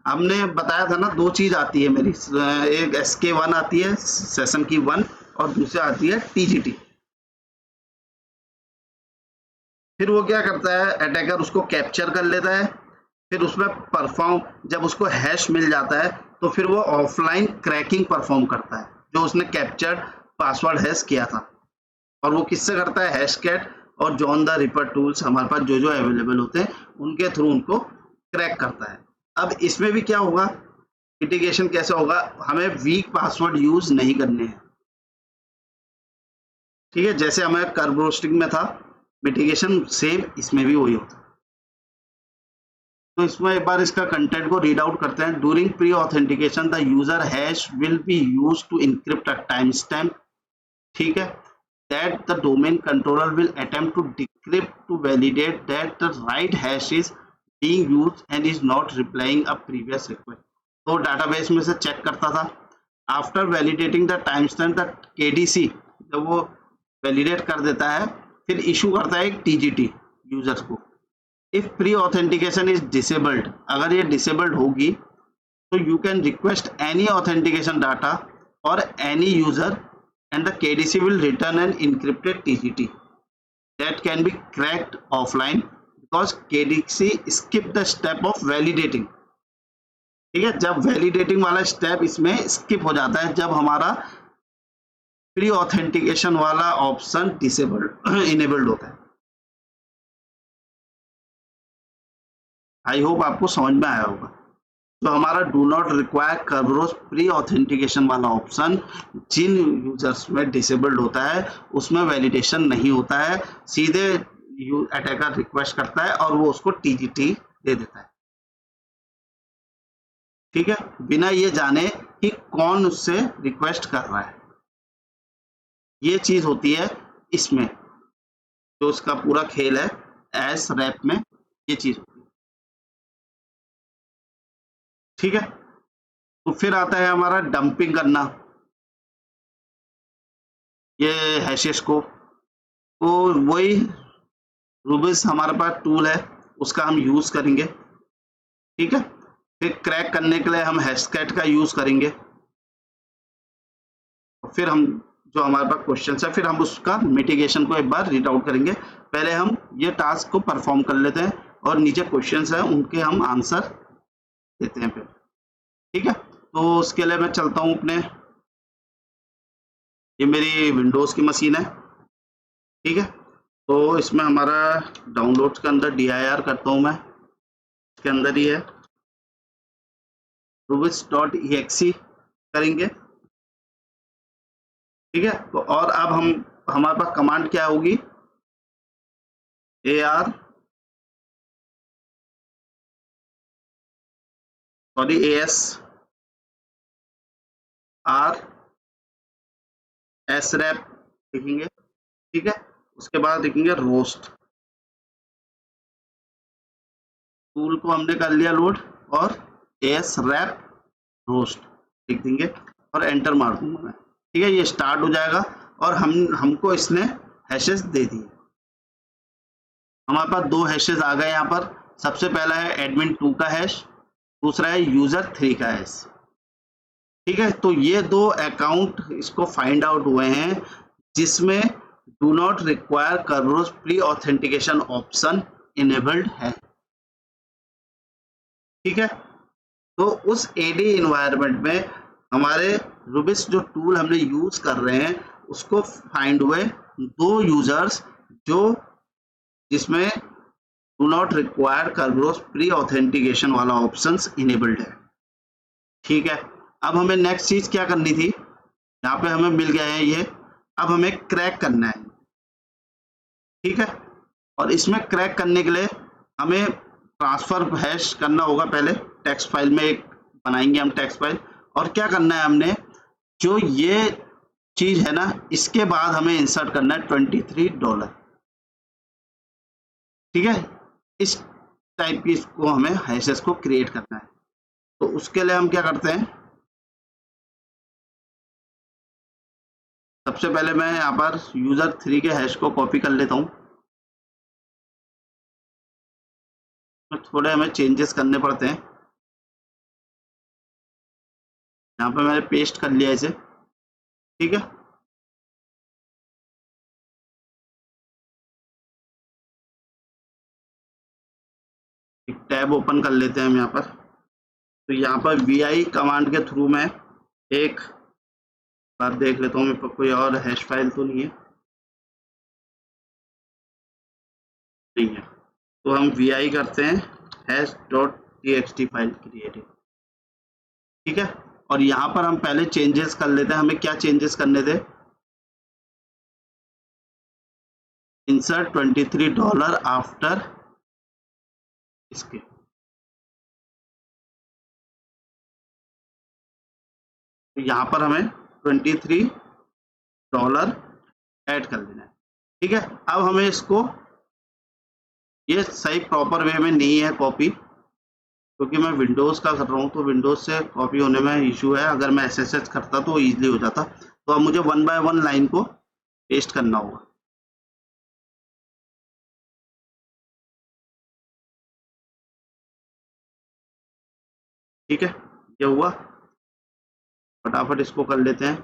हमने बताया था ना, दो चीज आती है मेरी, एक SK1 आती है सेशन की 1 और दूसरी आती है TGT। फिर वो क्या करता है, अटैकर उसको कैप्चर कर लेता है, फिर उसमें परफॉर्म, जब उसको हैश मिल जाता है तो फिर वो ऑफलाइन क्रैकिंग परफॉर्म करता है जो उसने कैप्चर्ड पासवर्ड हैश किया था, और वो किससे करता है, हैशकैट और जॉन द रिपर टूल्स हमारे पास जो अवेलेबल होते हैं उनके थ्रू उनको क्रैक करता है। अब इसमें भी क्या होगा, मिटिगेशन कैसे होगा, हमें वीक पासवर्ड यूज नहीं करने हैं, ठीक है। जैसे हमें कर्ब रोस्टिंग में था, मिटिगेशन सेम इसमें भी वही होता है। तो इसमें एक बार इसका कंटेंट को रीड आउट करते हैं। During pre authentication the user hash will be used to encrypt a timestamp, ठीक है, that the domain controller will attempt to decrypt to validate that the right hash is being used and is not replying a previous request। तो database में से check करता था, after validating the timestamp the KDC जब वो validate कर देता है फिर issue करता है एक TGT यूजर को। if pre authentication is disabled, अगर ये disabled होगी तो you can request any authentication data or any user and the KDC will return an encrypted TGT that can be cracked offline because KDC skip the step of validating. ठीक है, जब validating वाला step इसमें skip हो जाता है जब हमारा प्री ऑथेंटिकेशन वाला ऑप्शन डिसेबल्ड इनेबल्ड होता है। आई होप आपको समझ में आया होगा। तो हमारा do not require Kerberos pre authentication वाला ऑप्शन जिन यूजर्स में डिसेबल्ड होता है उसमें वैलिडेशन नहीं होता है, सीधे अटैकर रिक्वेस्ट करता है और वो उसको टीजीटी दे देता है। ठीक है, बिना ये जाने कि कौन उससे रिक्वेस्ट कर रहा है। ये चीज होती है इसमें जो उसका पूरा खेल है एस रैप में, ये चीज होती है। ठीक है, तो फिर आता है हमारा डंपिंग करना ये हैशेस को। तो वही रूबिस हमारे पास टूल है उसका हम यूज करेंगे। ठीक है, फिर क्रैक करने के लिए हम हैशकैट का यूज करेंगे। फिर हम जो हमारे पास क्वेश्चन है फिर हम उसका मिटिगेशन को एक बार रीड आउट करेंगे। पहले हम ये टास्क को परफॉर्म कर लेते हैं और नीचे क्वेश्चंस है उनके हम आंसर देते हैं फिर। ठीक है, तो उसके लिए मैं चलता हूँ अपने, ये मेरी विंडोज की मशीन है। ठीक है, तो इसमें हमारा डाउनलोड्स के अंदर dir करता हूँ मैं, इसके अंदर ही है rubis.exe करेंगे। ठीक है, तो और अब हम हमारे पास कमांड क्या होगी ASRAP लिखेंगे। ठीक है, उसके बाद लिखेंगे रोस्ट, टूल को हमने कर लिया लोड और ASRAP रोस्ट लिख देंगे और एंटर मार दूंगा मैं। ठीक है, ये स्टार्ट हो जाएगा और हमको इसने हैशेस दे दिए। हमारे पास दो हैशेस आ गए यहाँ पर। सबसे पहला है एडमिन 2 का हैश, दूसरा है यूजर 3 का हैश। ठीक है, तो ये दो अकाउंट इसको फाइंड आउट हुए हैं जिसमें do not require Kerberos pre authentication option enabled है। ठीक है, तो उस एडी इन्वायरमेंट में हमारे रूबिस जो टूल हमने यूज कर रहे हैं उसको फाइंड हुए दो यूजर्स जो जिसमें do not require Kerberos pre authentication वाला ऑप्शंस इनेबल्ड है। ठीक है, अब हमें नेक्स्ट चीज क्या करनी थी, यहाँ पे हमें मिल गया है ये, अब हमें क्रैक करना है। ठीक है, और इसमें क्रैक करने के लिए हमें ट्रांसफर हैश करना होगा। पहले टेक्स्ट फाइल में एक बनाएंगे हम टेक्स्ट फाइल, और क्या करना है हमने जो ये चीज है ना इसके बाद हमें इंसर्ट करना है $23। ठीक है, इस टाइप की इसको हमें हैशेस को क्रिएट करना है। तो उसके लिए हम क्या करते हैं, सबसे पहले मैं यहाँ पर यूजर 3 के हैश को कॉपी कर लेता हूँ। थोड़े हमें चेंजेस करने पड़ते हैं। यहाँ पे मैंने पेस्ट कर लिया इसे। ठीक है, एक टैब ओपन कर लेते हैं हम यहाँ पर। तो यहाँ पर vi कमांड के थ्रू मैं एक बार देख लेता हूँ मेरे पास कोई और हैश फाइल तो नहीं है, नहीं है। तो हम vi करते हैं hash.txt फाइल क्रिएटेड। ठीक है, और यहाँ पर हम पहले चेंजेस कर लेते हैं। हमें क्या चेंजेस करने थे, इंसर्ट $23 आफ्टर इसके। तो यहाँ पर हमें $23 ऐड कर देना है। ठीक है, अब हमें इसको, ये सही प्रॉपर वे में नहीं है कॉपी, क्योंकि मैं विंडोज का कर रहा हूँ तो विंडोज से कॉपी होने में इशू है। अगर मैं SSH करता तो इजीली हो जाता। तो अब मुझे 1 बाय 1 लाइन को पेस्ट करना होगा। ठीक है, ये हुआ, फटाफट इसको कर लेते हैं।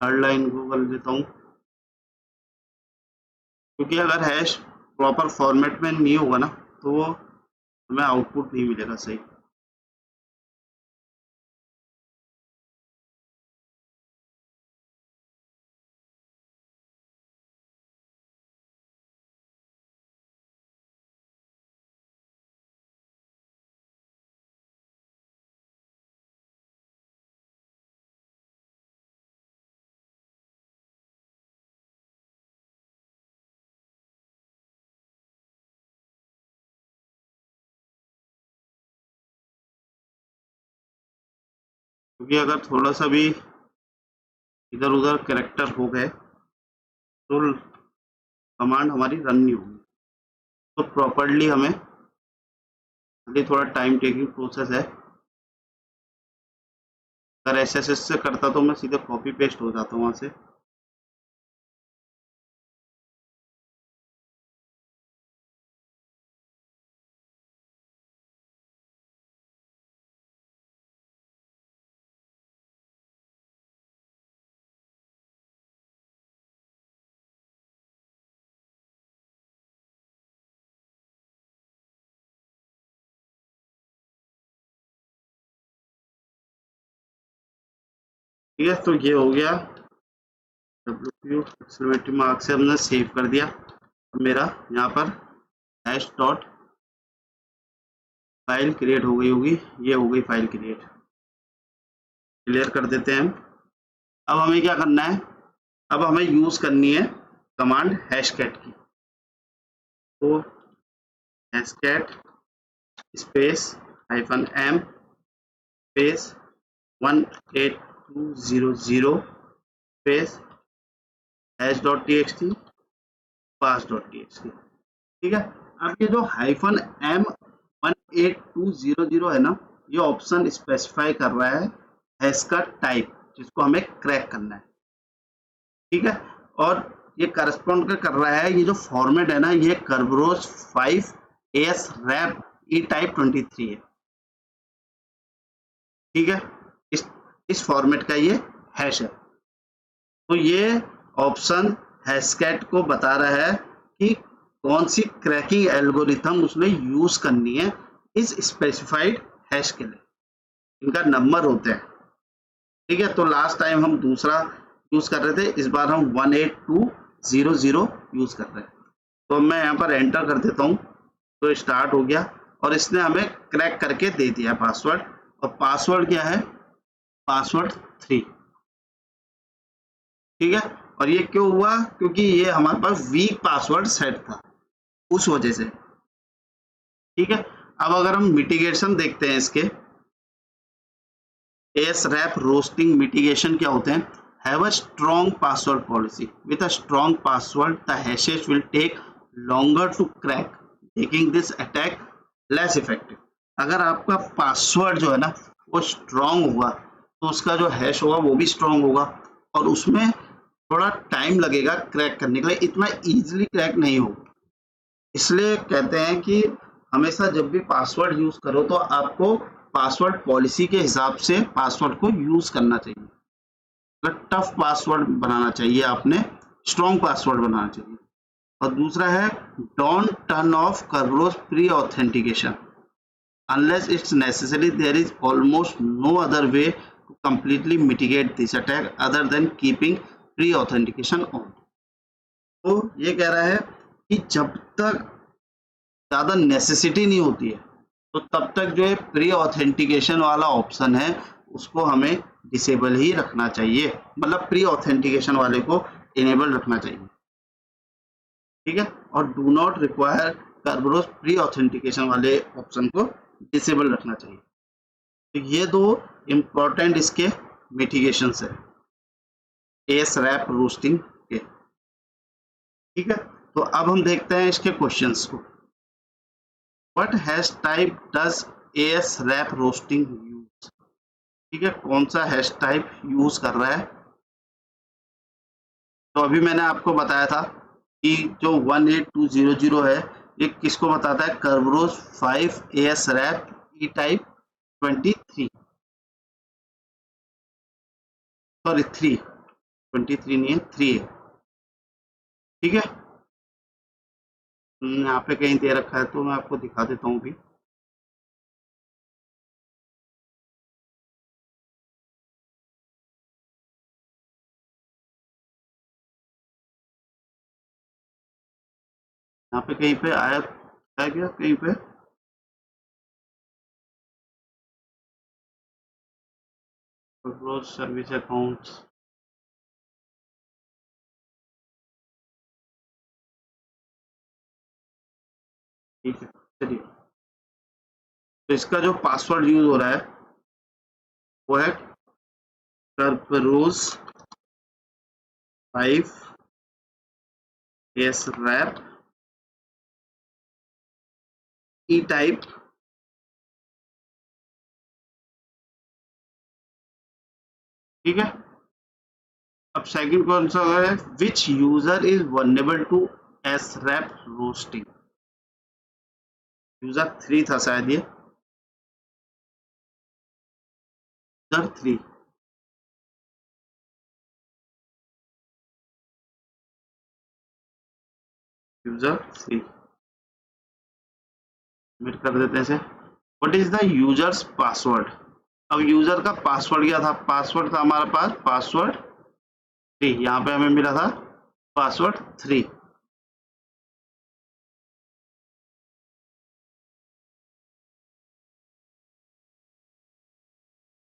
थर्ड लाइन को कर देता हूँ, क्योंकि अगर हैश प्रॉपर फॉर्मेट में नहीं होगा ना तो वो हमें आउटपुट नहीं मिलेगा सही। क्योंकि अगर थोड़ा सा भी इधर उधर कैरेक्टर हो गए तो कमांड हमारी रन नहीं होगी। तो प्रॉपरली हमें, ये थोड़ा टाइम टेकिंग प्रोसेस है। अगर SSH से करता तो मैं सीधे कॉपी पेस्ट हो जाता हूँ वहाँ से। ठीक है, तो ये हो गया WQ एक्सक्लेमेटरी मार्क से हमने सेव कर दिया। मेरा यहाँ पर हैश डॉट फाइल क्रिएट हो गई होगी, ये हो गई फाइल क्रिएट। क्लियर कर देते हैं। अब हमें क्या करना है, अब हमें यूज करनी है कमांड हैशकैट की। तो Hashcat space -m space 18200 space hash.txt pass.txt। ठीक है, अब ये जो -m18200 है ना, ये ऑप्शन स्पेसिफाई कर रहा है हैश का टाइप जिसको हमें क्रैक करना है। ठीक है, और ये करस्पॉन्ड कर रहा है, ये जो फॉर्मेट है ना, ये Kerberos 5 ASRAP E टाइप 23 है। ठीक है, इस फॉर्मेट का ये हैश है। तो ये ऑप्शन हैशकैट को बता रहा है कि कौन सी क्रैकिंग एल्गोरिथम उसने यूज करनी है इस स्पेसिफाइड हैश के लिए। इनका नंबर होते हैं। ठीक है, तो लास्ट टाइम हम दूसरा यूज कर रहे थे, इस बार हम 18200 यूज कर रहे हैं। तो मैं यहाँ पर एंटर कर देता हूँ, तो स्टार्ट हो गया और इसने हमें क्रैक करके दे दिया पासवर्ड। और पासवर्ड क्या है, पासवर्ड 3। ठीक है, और ये क्यों हुआ, क्योंकि ये हमारे पास वीक पासवर्ड सेट था, उस वजह से। ठीक है, अब अगर हम मिटिगेशन देखते हैं इसके, ASRAP रोस्टिंग मिटिगेशन क्या होते हैं, have a strong password policy with a strong password the hashes will take longer to crack making this attack less effective. अगर आपका पासवर्ड जो है ना वो स्ट्रॉन्ग होगा तो उसका जो हैश होगा वो भी स्ट्रॉन्ग होगा और उसमें थोड़ा टाइम लगेगा क्रैक करने के लिए, इतना इजीली क्रैक नहीं होगा। इसलिए कहते हैं कि हमेशा जब भी पासवर्ड यूज करो तो आपको पासवर्ड पॉलिसी के हिसाब से पासवर्ड को यूज करना चाहिए। तो टफ पासवर्ड बनाना चाहिए, आपने स्ट्रॉन्ग पासवर्ड बनाना चाहिए। और दूसरा है don't turn off Kerberos pre authentication unless it's necessary. There is almost no other way to completely mitigate this attack other than keeping pre authentication on. तो ये कह रहा है कि जब तक ज़्यादा नेसेसिटी नहीं होती है तो तब तक जो है प्री ऑथेंटिकेशन वाला ऑप्शन है उसको हमें डिसेबल ही रखना चाहिए, मतलब प्री ऑथेंटिकेशन वाले को इनेबल रखना चाहिए। ठीक है, और do not require Kerberos pre authentication वाले ऑप्शन को डिसेबल रखना चाहिए। तो ये दो इम्पोर्टेंट इसके मिटिगेशन है ASRAP रोस्टिंग के। ठीक है, तो अब हम देखते हैं इसके क्वेश्चंस को। What hash type does ASRAP roasting use. ठीक है, कौन सा हैश टाइप यूज कर रहा है। तो अभी मैंने आपको बताया था कि जो 18200 है ये किसको बताता है, Kerberos 5 ASRAP E type 23 sorry 3 23 नहीं है, 3 है। ठीक है, यहाँ पे कहीं दे रखा है तो मैं आपको दिखा देता हूँ भी। यहाँ पे कहीं पे आया है क्या, कहीं पे? रोज सर्विस अकाउंट्स, ठीक है, चलिए। तो इसका जो पासवर्ड यूज हो रहा है वो है कर्परोज 5 एस रैप ई टाइप। ठीक है, अब सेकंड कौन सा है, which user is vulnerable to AS rep roasting. User 3 था शायद, ये यूजर 3। यूजर 3 सबमिट कर देते हैं इसे। What is the user's password. अब यूजर का पासवर्ड क्या था, पासवर्ड था हमारे पास पासवर्ड 3, यहाँ पे हमें मिला था पासवर्ड 3।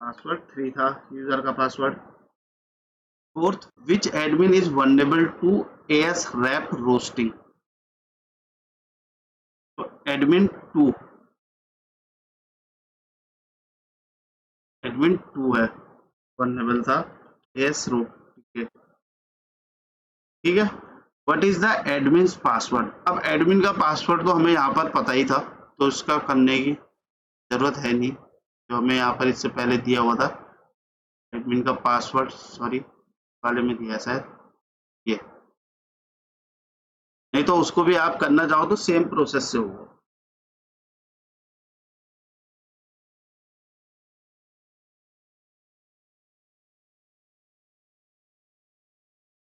पासवर्ड 3 था यूजर का password. Fourth, which admin is vulnerable to AS REP roasting. तो एडमिन 2, एडमिन 2 है, वनरेबल था एएस रोस्टिंग। ठीक है, what is the admin password. अब एडमिन का पासवर्ड तो हमें यहाँ पर पता ही था, तो इसका करने की जरूरत है नहीं, जो हमें यहाँ पर इससे पहले दिया हुआ था। एडमिन का पासवर्ड सॉरी वाले में दिया है शायद ये, नहीं तो उसको भी आप करना चाहो तो सेम प्रोसेस से होगा।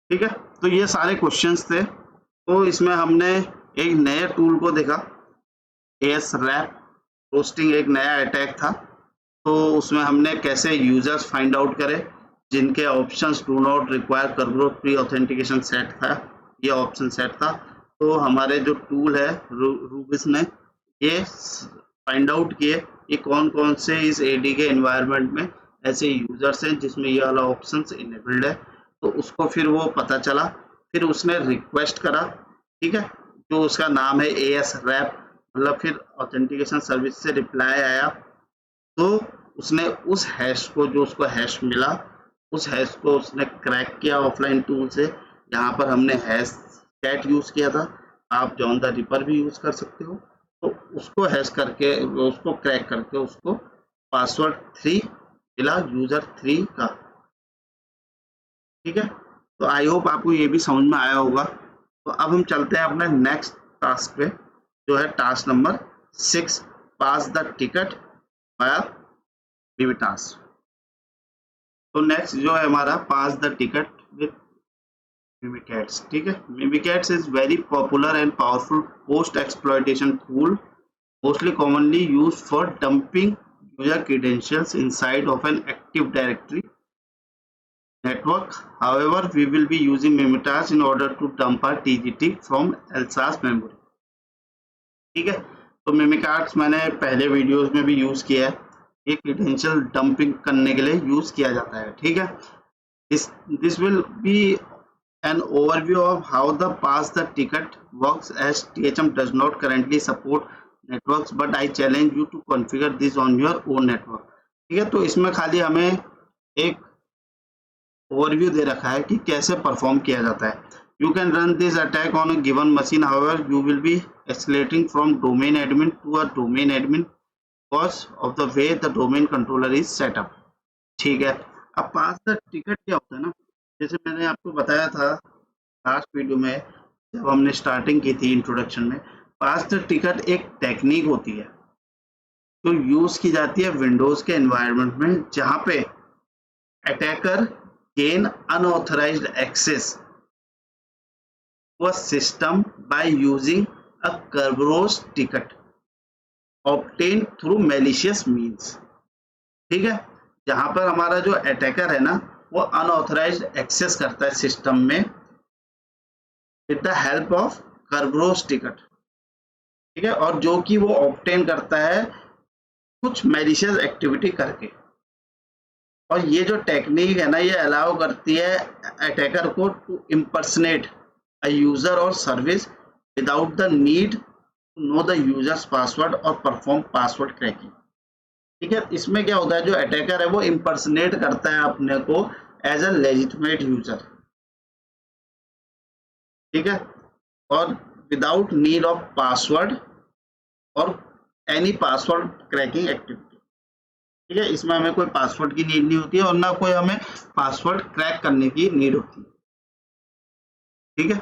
ठीक है, तो ये सारे क्वेश्चंस थे। तो इसमें हमने एक नए टूल को देखा, एएस रैप रोस्टिंग एक नया अटैक था। तो उसमें हमने कैसे यूजर्स फाइंड आउट करें जिनके options do not require Kerberos pre authentication set था, ये ऑप्शन सेट था। तो हमारे जो टूल है रूबिस ने ये फाइंड आउट किए कि कौन कौन से इस एडी के एनवायरनमेंट में ऐसे यूजर्स हैं जिसमें ये वाला ऑप्शन इनेबल्ड है। तो उसको फिर वो पता चला, फिर उसने रिक्वेस्ट करा, ठीक है, जो उसका नाम है एएस रैप, मतलब फिर ऑथेंटिकेशन सर्विस से रिप्लाई आया। तो उसने उस हैश को, जो उसको हैश मिला, उस हैश को उसने क्रैक किया ऑफलाइन टूल से। यहाँ पर हमने हैश कैट यूज किया था, आप जॉन द रिपर भी यूज कर सकते हो। तो उसको हैश करके, उसको क्रैक करके उसको पासवर्ड 3 मिला, यूजर 3 का। ठीक है, तो आई होप आपको ये भी समझ में आया होगा। तो अब हम चलते हैं अपने नेक्स्ट टास्क पे, जो है task number 6, pass the ticket by Mimikatz. तो नेक्स्ट जो है हमारा pass the ticket with Mimikatz. ठीक है, Mimikatz is very popular and powerful post exploitation tool, mostly commonly used for dumping user credentials inside of an Active Directory network. However, we will be using Mimitas in order to dump our TGT from LSAS memory. ठीक है, तो Mimikatz मैंने पहले videos में भी use किया है, ये क्रेडेंशियल डंपिंग करने के लिए यूज किया जाता है। ठीक है, this will be an overview of how the pass the ticket works, as THM does not currently support networks, but I challenge you to configure this on your own network. ठीक है, तो इसमें खाली हमें एक ओवरव्यू दे रखा है कि कैसे परफॉर्म किया जाता है। You can run this attack on a given machine, however you will be escalating from domain admin to a domain admin because of the way the domain controller is set up. ठीक है, अब पास the ticket क्या होता है ना, जैसे मैंने आपको बताया था लास्ट वीडियो में जब हमने स्टार्टिंग की थी इंट्रोडक्शन में, पास द टिकट एक टेक्निक होती है जो यूज की जाती है विंडोज के एनवायरनमेंट में, जहां पे attacker gain unauthorized access to a system by using a Kerberos ticket obtained through malicious means। ठीक है, जहां पर हमारा जो अटैकर है ना वो अनऑथराइज्ड एक्सेस करता है सिस्टम में with the help of Kerberos ticket. ठीक है, और जो कि वो ऑब्टेन करता है कुछ मैलिशियस एक्टिविटी करके। और ये जो टेक्निक है ना ये अलाउ करती है अटैकर को टू इम्पर्सनेट अ यूजर और service without the need to know the user's password और परफॉर्म पासवर्ड क्रैकिंग। ठीक है, इसमें क्या होता है जो अटैकर है वो इम्पर्सनेट करता है अपने को एज अ लेजिटिमेट यूजर। ठीक है, और विदाउट नीड ऑफ पासवर्ड और एनी पासवर्ड क्रैकिंग एक्टिविटी। ठीक है, इसमें हमें कोई पासवर्ड की नीड नहीं होती है और ना कोई हमें पासवर्ड क्रैक करने की नीड होती है। ठीक है,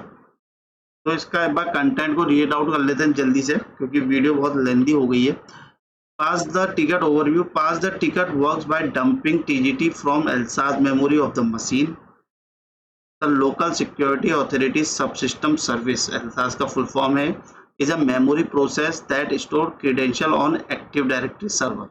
तो इसका एक बार कंटेंट को रीड आउट कर लेते हैं जल्दी से क्योंकि वीडियो बहुत लेंदी हो गई है। Pass the ticket overview. Pass the ticket works by dumping TGT from LSASS memory of the machine. The local security authority subsystem service, LSASS का फुल फॉर्म है, is a memory process that store credential on active directory server.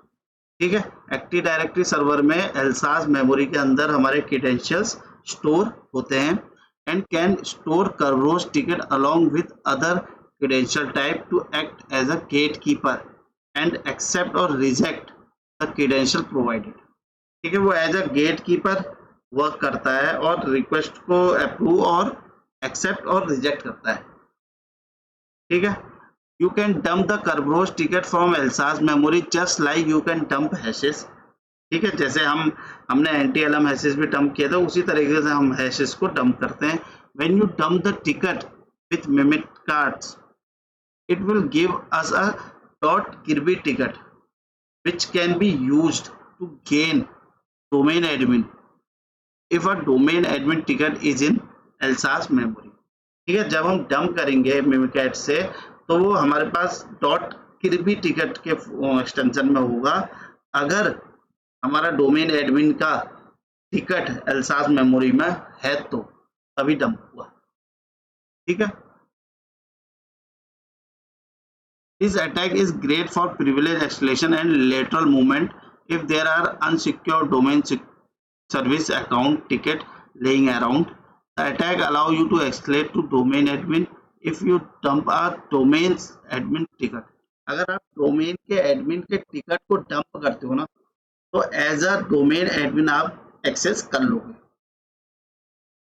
ठीक है, active directory server में एल्साज memory के अंदर हमारे credentials store होते हैं and can store Kerberos ticket along with other credential type to act as a gatekeeper and accept or reject the credential provided। ठीक है, वो as a gatekeeper work करता है और रिक्वेस्ट को अप्रूव और एक्सेप्ट और रिजेक्ट करता है। ठीक है, you can dump the Kerberos ticket from Elsas memory just like you can dump hashes। ठीक है, जैसे हमने NTLM hashes भी डंप किया था उसी तरीके से हम hashes को डंप करते हैं। when you dump the ticket with mimic cards it will give us a .kirby ticket which can be used to gain domain admin if a domain admin ticket is in Elsas memory। ठीक है, जब हम dump करेंगे मिमिकैट से तो वो हमारे पास डॉट किरबी टिकट के एक्सटेंशन में होगा। अगर हमारा डोमेन एडमिन का टिकट एल्सास मेमोरी में है तो तभी डंप हुआ। ठीक है, this attack is great for privilege escalation and lateral movement if there are unsecure domain service account ticket laying around। The attack allow you to escalate to domain admin if you dump a domain's admin ticket। अगर आप domain के admin के ticket को dump करते हो ना तो as a domain admin आप एक्सेस कर लोगे।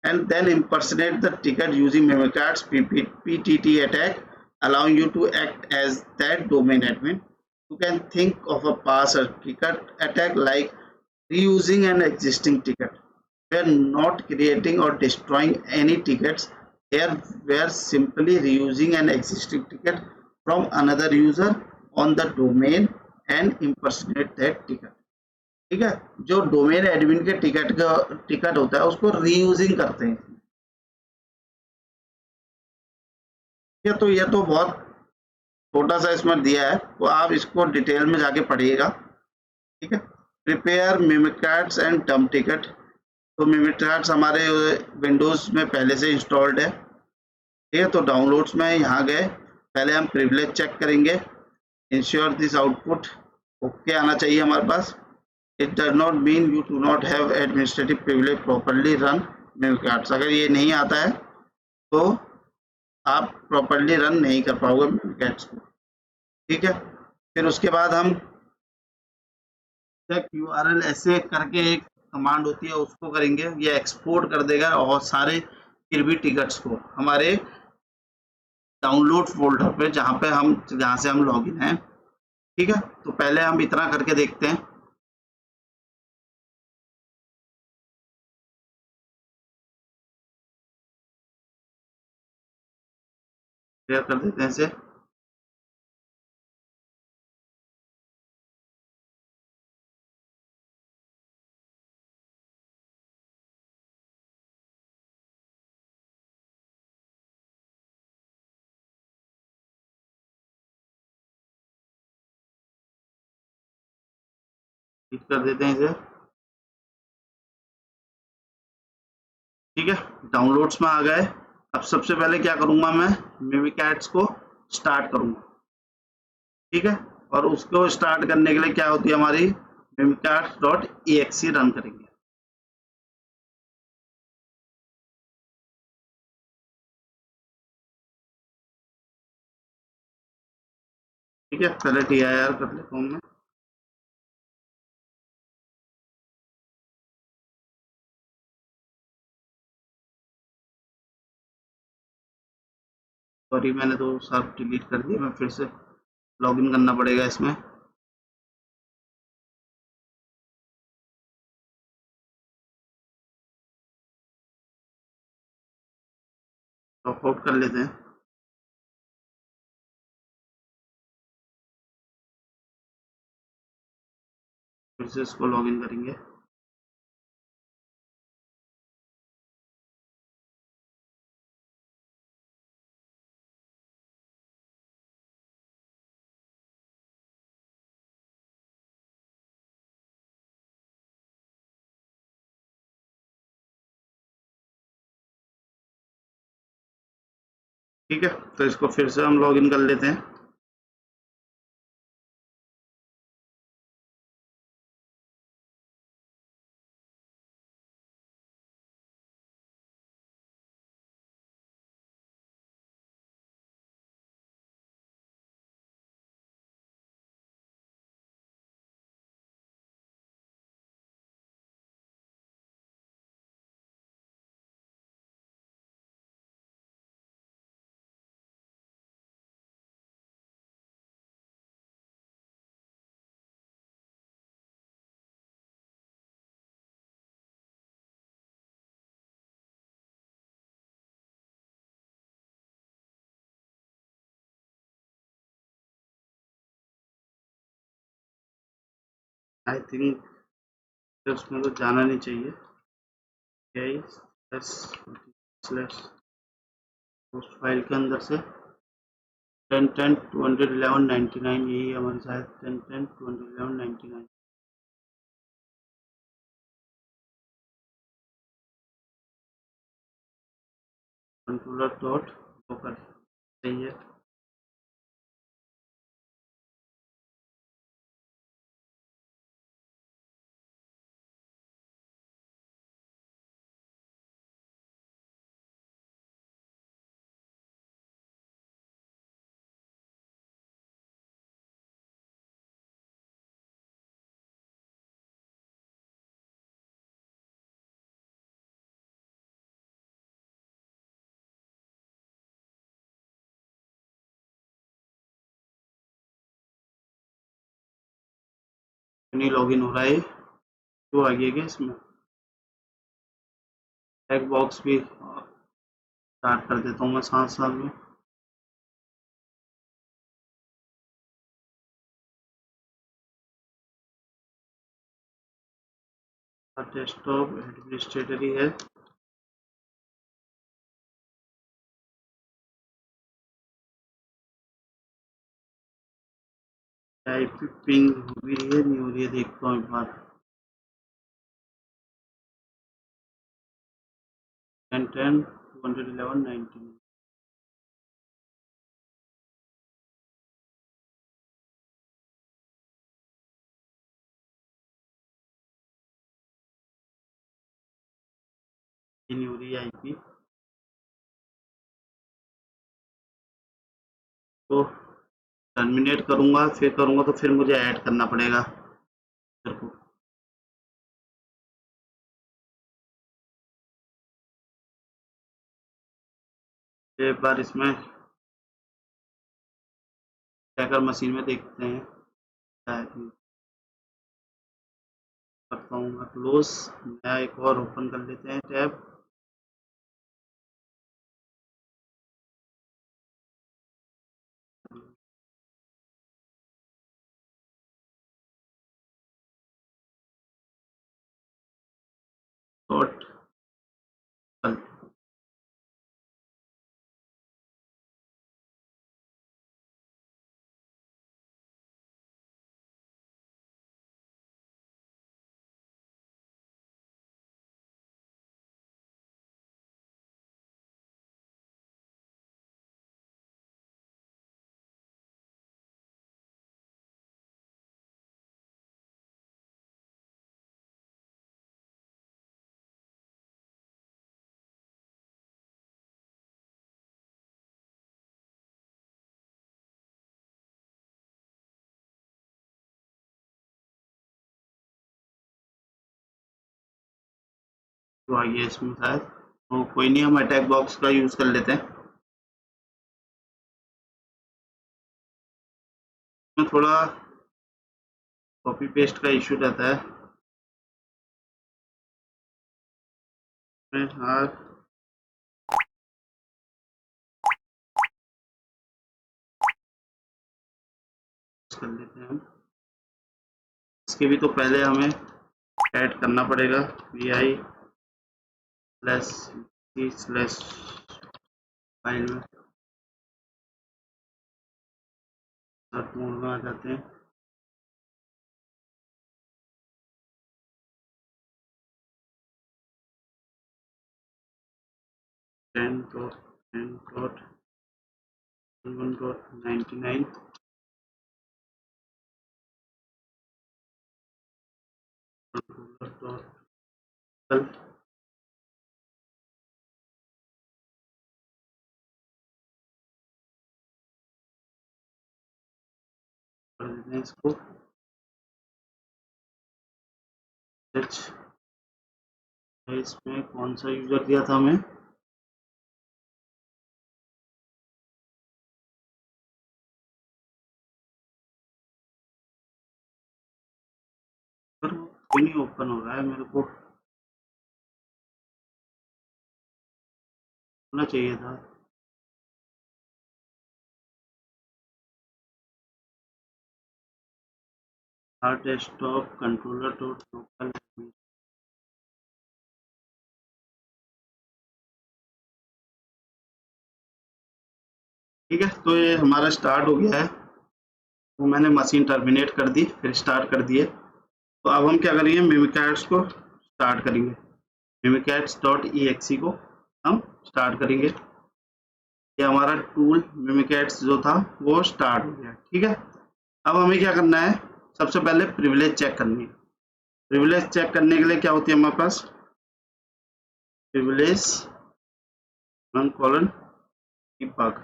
and then impersonate the ticket using memory cards PTT attack allowing you to act as that domain admin। You can think of a past ticket attack like reusing an existing ticket. We are not creating or destroying any tickets here, we are simply reusing an existing ticket from another user on the domain and impersonate that ticket। ठीक है, जो domain admin के ticket होता है उसको reusing करते हैं। तो ये तो बहुत छोटा सा इसमें दिया है तो आप इसको डिटेल में जाके पढ़िएगा। ठीक है, प्रिपेयर मिमिकैट्स एंड डंप टिकट। तो मिमिकैट्स हमारे विंडोज में पहले से इंस्टॉल्ड है। ठीक है, तो डाउनलोड्स में यहाँ गए, पहले हम प्रिविलेज चेक करेंगे। इंश्योर दिस आउटपुट ओके आना चाहिए हमारे पास। It does not mean you do not have administrative privilege properly run Mimikatz. अगर ये नहीं आता है तो आप प्रॉपरली रन नहीं कर पाओगे मिमिकैट्स को। ठीक है, फिर उसके बाद हम चेक यूआरएल ऐसे करके एक कमांड होती है उसको करेंगे, ये एक्सपोर्ट कर देगा और सारे किरबी टिकट्स को हमारे डाउनलोड फोल्डर पे जहाँ से हम लॉगिन हैं। ठीक है, तो पहले हम इतना करके देखते हैं। क्लियर कर देते हैं इसे। कर देते हैं इसे। ठीक है, डाउनलोड्स में आ गए। अब सबसे पहले क्या करूंगा, मैं मिमिकैट्स को स्टार्ट करूंगा। ठीक है, और उसको स्टार्ट करने के लिए क्या होती है हमारी mimikatz.exe रन करेंगे। ठीक है, पहले dir कर लेता हूँ मैं। सॉरी, मैंने तो सब डिलीट कर दिया, मैं फिर से लॉगिन करना पड़ेगा इसमें। लॉग आउट कर लेते हैं, फिर से इसको लॉगिन करेंगे। ठीक है, तो इसको फिर से हम लॉगिन कर लेते हैं। आई थिंक उसमें तो जाना नहीं चाहिए। स्लैश पोस्ट फाइल के अंदर से 10.10.211.99 यही हमारे शायद 10.10.211.99। कंट्रोलर डॉट लोकल सही है। नहीं लॉगिन हो रहा है, तो आगे क्या इसमें टैग बॉक्स भी स्टार्ट कर देता हूँ मैं साथ साथ में। डेस्कटॉप एडमिनिस्ट्रेटर ही है। आईपी पिंग हो रही है नहीं हो रही है, देखता हूँ एक बार। 10.10.211.99। ये नहीं हो रही है आईपी, तो टर्मिनेट करूंगा, फिर करूंगा तो फिर मुझे ऐड करना पड़ेगा मेरे को। एक बार इसमें हैकर मशीन में देखते हैं क्या है। करता हूँ मैं क्लोज, नया एक और ओपन कर लेते हैं टैब। डॉट इशू आ गया इसमें शायद, तो कोई नहीं, हम अटैक बॉक्स का यूज़ कर लेते हैं। में थोड़ा कॉपी पेस्ट का इशू रहता है। हाँ, कर लेते हैं हम। इसके भी तो पहले हमें ऐड करना पड़ेगा vi/c/ फाइल में सर्च मोड में आ जाते हैं। $10.99 कर देते हैं इसको। इसमें कौन सा यूजर दिया था हमें? पर कोई नहीं ओपन हो रहा है, मेरे को होना चाहिए था। Desktop controller dot local. ठीक है, तो ये हमारा स्टार्ट हो गया है। तो मैंने मशीन टर्मिनेट कर दी, फिर स्टार्ट कर दिए। तो अब हम क्या करेंगे, मिमिकैट्स को स्टार्ट करेंगे। mimikatz.exe को हम स्टार्ट करेंगे। ये हमारा टूल मिमिकैट्स जो था वो स्टार्ट हो गया। ठीक है, अब हमें क्या करना है, सबसे पहले प्रिविलेज चेक करनी है। प्रिविलेज चेक करने के लिए क्या होती है हमारे पास, प्रिविलेज :debug।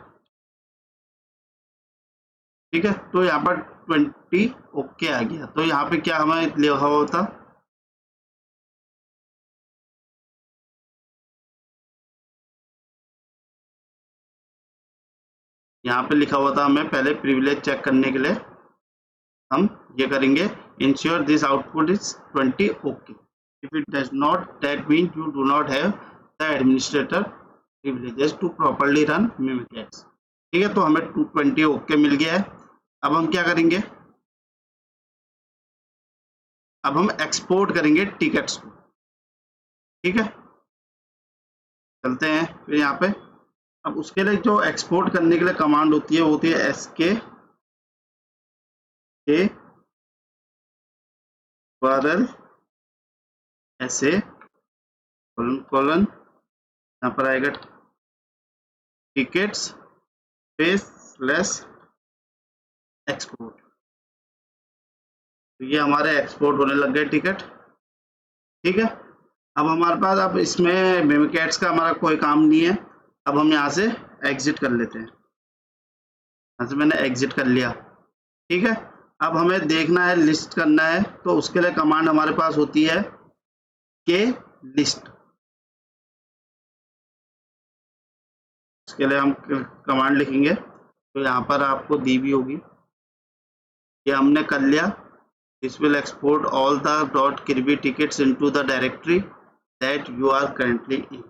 ठीक है, तो यहाँ पर 20 ओके आ गया। तो यहाँ पे क्या हमें लिखा हुआ होता, यहाँ पे लिखा हुआ था हमें पहले प्रिविलेज चेक करने के लिए हम ये करेंगे, ensure this output is 20 okay. If it does not, that mean you do not have the administrator privileges to properly run Mimikatz. ठीक है, तो हमें 220 ओके मिल गया है। अब हम क्या करेंगे, अब हम एक्सपोर्ट करेंगे टिकट्स को। ठीक है, चलते हैं फिर यहाँ पे। अब उसके लिए जो एक्सपोर्ट करने के लिए कमांड होती है वो होती है SKURL SA : यहाँ पर आएगा टिकट्स /एक्सपोर्ट। तो ये हमारे एक्सपोर्ट होने लग गए टिकट। ठीक है, अब हमारे पास, अब इसमें मिमिकैट्स का हमारा कोई काम नहीं है। अब हम यहाँ से एग्जिट कर लेते हैं। यहाँ से मैंने एग्जिट कर लिया। ठीक है, अब हमें देखना है, लिस्ट करना है, तो उसके लिए कमांड हमारे पास होती है के लिस्ट। इसके लिए हम कमांड लिखेंगे, तो यहाँ पर आपको दी भी होगी। ये हमने कर लिया। This will export all the .kirby tickets into the directory that you are currently in।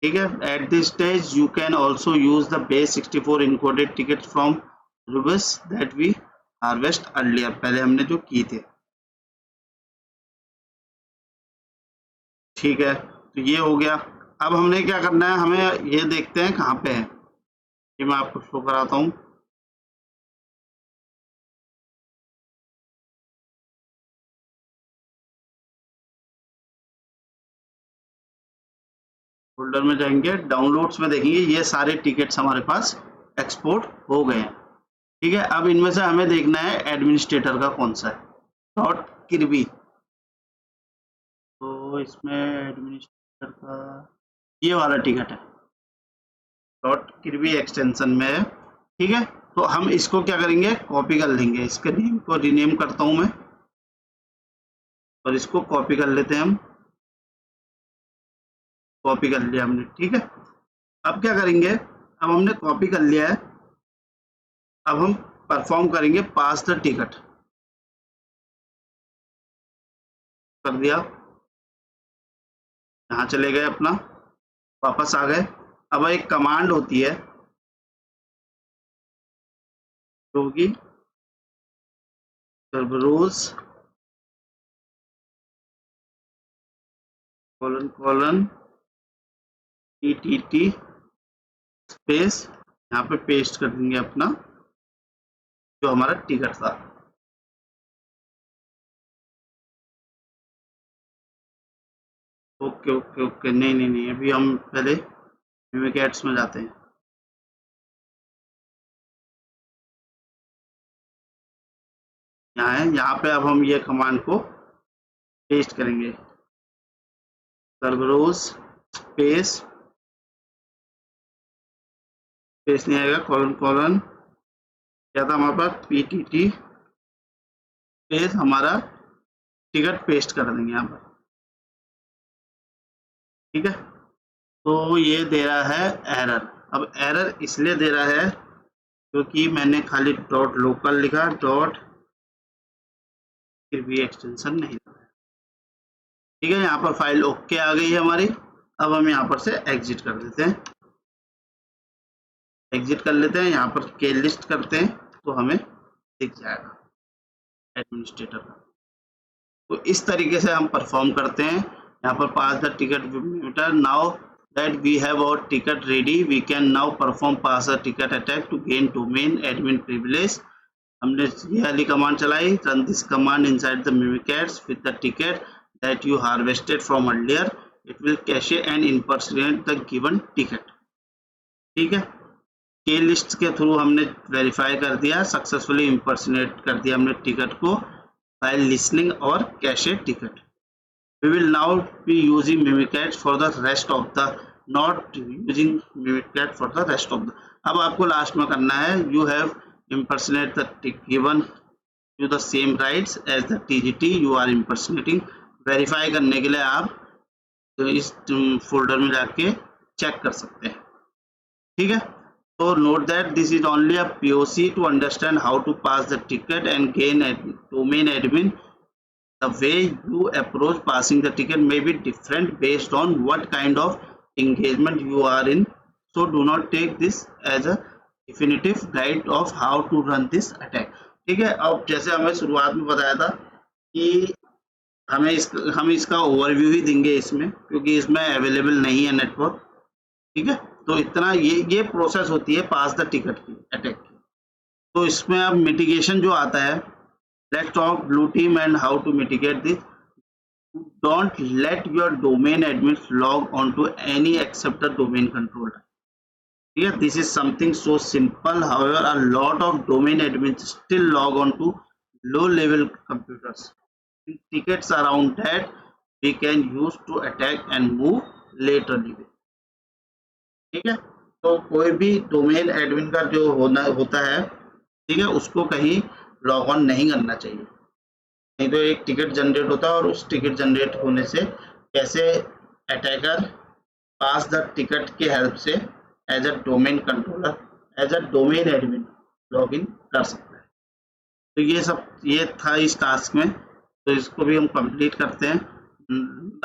ठीक है, at this stage you can also use the base64 encoded tickets from Rubus that we harvest earlier। पहले हमने जो की थे। ठीक है, तो ये हो गया। अब हमने क्या करना है, हमें ये देखते हैं कहाँ पे है, ये मैं आपको शो कराता हूँ। फोल्डर में जाएंगे, डाउनलोड्स में देखेंगे, ये सारे टिकट्स हमारे पास एक्सपोर्ट हो गए हैं। ठीक है, अब इनमें से हमें देखना है एडमिनिस्ट्रेटर का कौन सा है, .kirby। तो इसमें एडमिनिस्ट्रेटर का ये वाला टिकट है, .kirby एक्सटेंशन में है। ठीक है, तो हम इसको क्या करेंगे, कॉपी कर लेंगे। इसके नेम को रीनेम करता हूं मैं, और इसको कॉपी कर लेते हैं हम। कॉपी कर लिया हमने, ठीक है। अब क्या करेंगे, अब हमने कॉपी कर लिया है, अब हम परफॉर्म करेंगे पास द टिकट। कर दिया, यहाँ चले गए अपना, वापस आ गए। अब एक कमांड होती है जो होगी सर्वरोज : TTT स्पेस, यहाँ पे पेस्ट कर देंगे अपना जो हमारा टिकट था। ओके ओके ओके, नहीं नहीं नहीं, अभी हम पहले मिमिकैट्स में जाते हैं। यहाँ है, यहाँ पे अब हम ये कमांड को पेस्ट करेंगे, सर्वरोज स्पेस, स्पेस नहीं आएगा, कोलन क्या था हमारे पास, PTT स्पेस, हमारा टिकट पेस्ट कर देंगे यहाँ पर, ठीक है। तो ये दे रहा है एरर। अब एरर इसलिए दे रहा है क्योंकि मैंने खाली डॉट लोकल लिखा, डॉट फिर भी एक्सटेंशन नहीं लगा, ठीक है। यहाँ पर फाइल ओके आ गई है हमारी। अब हम यहाँ पर से एग्जिट कर देते हैं, एग्जिट कर लेते हैं, यहाँ पर के लिस्ट करते हैं तो हमें दिख जाएगा एडमिनिस्ट्रेटर का। तो इस तरीके से हम परफॉर्म करते हैं। यहाँ पर pass the ticket meter, now that we have our ticket ready, we can now perform pass the ticket attack to gain domain admin privilege. हमने ये वाली कमांड चलाई, run this command inside the Mimikatz with the ticket that you harvested from earlier, it will cache and impersonate the given ticket, ठीक है। के list के through हमने verify कर दिया, सक्सेसफुली इम्पर्सनेट कर दिया हमने टिकट को बाय लिसनिंग और cache ticket. We will now be using Mimikatz for the rest of the, not using Mimikatz for the rest of the. अब आपको लास्ट में करना है, you have impersonate the given you the same rights as the TGT you are impersonating। Verify करने के लिए आप तो इस फोल्डर में जाके चेक कर सकते हैं, ठीक है। तो note that this is only a POC to understand how to pass the ticket and gain domain admin. The way you approach passing the ticket may be different based on what kind of engagement you are in, so do not take this as a definitive guide of how to run this attack, ठीक है। अब जैसे हमें शुरुआत में बताया था कि हम इसका ओवरव्यू ही देंगे इसमें, क्योंकि इसमें अवेलेबल नहीं है नेटवर्क, ठीक है। तो इतना ये प्रोसेस होती है पास द टिकट की, अटैक की। तो इसमें अब मिटिगेशन जो आता है, let's talk blue team and how to mitigate this. Don't let your domain admins log on to any except the domain controller. Yeah, this is something so simple. However, a lot of domain admins still log on to low level computers. Tickets around that we can use to attack and move laterally. ठीक है। तो कोई भी domain admin का जो होता है, ठीक है, उसको कहीं लॉग ऑन नहीं करना चाहिए, नहीं तो एक टिकट जनरेट होता है और उस टिकट जनरेट होने से कैसे अटैकर पास द टिकट के हेल्प से as a domain controller, as a domain admin log in कर सकता है। तो ये था इस टास्क में, तो इसको भी हम कंप्लीट करते हैं।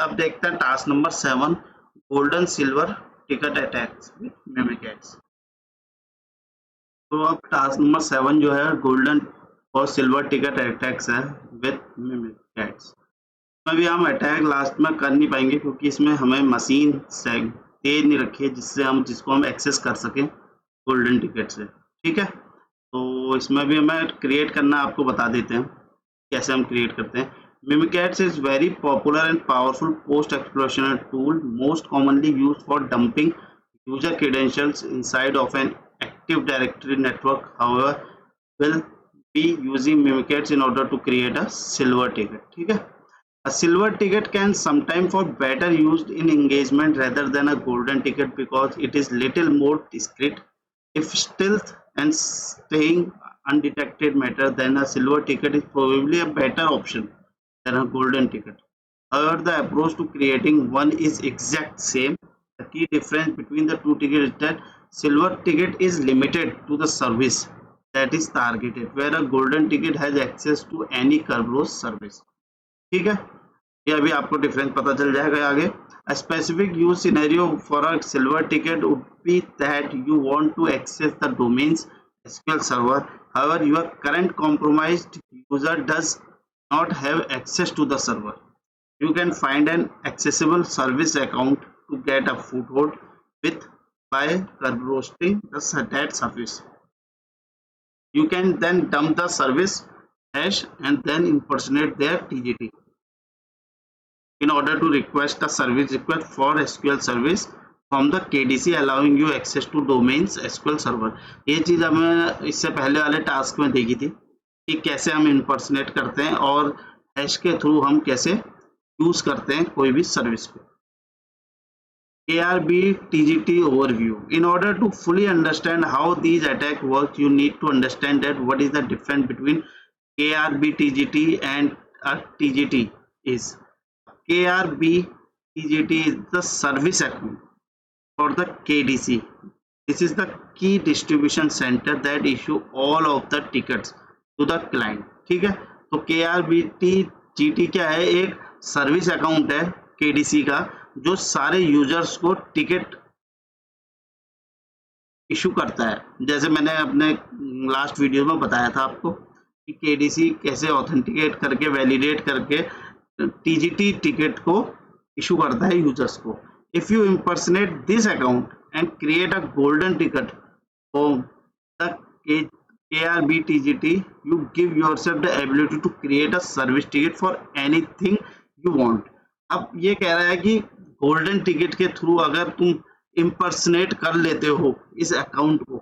अब देखते हैं task number 7, golden silver ticket attacks with Mimikatz. तो अब टास्क नंबर 7 जो है गोल्डन और सिल्वर टिकट अटैक्स है विद मिमिकैट्स। में भी हम अटैक लास्ट में कर नहीं पाएंगे क्योंकि इसमें हमें मशीन तेज नहीं रखी है जिसको हम एक्सेस कर सकें गोल्डन टिकट से, ठीक है। तो इसमें भी हमें क्रिएट करना आपको बता देते हैं कैसे हम क्रिएट करते हैं। Mimikatz is very popular and powerful post exploration tool, most commonly used for dumping user credentials inside of an active directory network. However will be using Mimikatz in order to create a silver ticket, ठीक है। A silver ticket can sometimes for better used in engagement rather than a golden ticket because it is little more discreet. If stealth and staying undetected matter, then a silver ticket is probably a better option than a golden ticket. However, the approach to creating one is exact same. The key difference between the two tickets is that silver ticket is limited to the service that is targeted, where a golden ticket has access to any Kerberos service. ठीक है, ये अभी आपको difference पता चल जाएगा आगे. A specific use scenario for a silver ticket would be that you want to access the domain's SQL server. However, your current compromised user does not have access to the server. You can find an accessible service account to get a foothold with by Kerberosing that service. You can then dump the service hash and then impersonate their TGT in order to request a service request for SQL service from the KDC, allowing you access to domains SQL server. ये चीज हमें इससे पहले वाले task में देखी थी कि कैसे हम impersonate करते हैं और हैश के थ्रू हम कैसे यूज करते हैं कोई भी सर्विस को. KRB TGT overview. In order to fully understand how these attacks work, you need to understand that what is the difference between KRB TGT and a TGT is. KRB TGT is the service account for the KDC. This is the key distribution center that issue all of the tickets to the client. ठीक है, तो KRB TGT क्या है? एक service account है KDC का जो सारे यूजर्स को टिकट इशू करता है. जैसे मैंने अपने लास्ट वीडियो में बताया था आपको कि KDC कैसे ऑथेंटिकेट करके वैलिडेट करके TGT टिकट को इशू करता है यूजर्स को. If you impersonate this account and create a golden ticket for the KRB TGT, you give yourself the ability to create a service ticket for anything you want. अब ये कह रहा है कि गोल्डन टिकट के through अगर तुम impersonate कर लेते हो इस अकाउंट को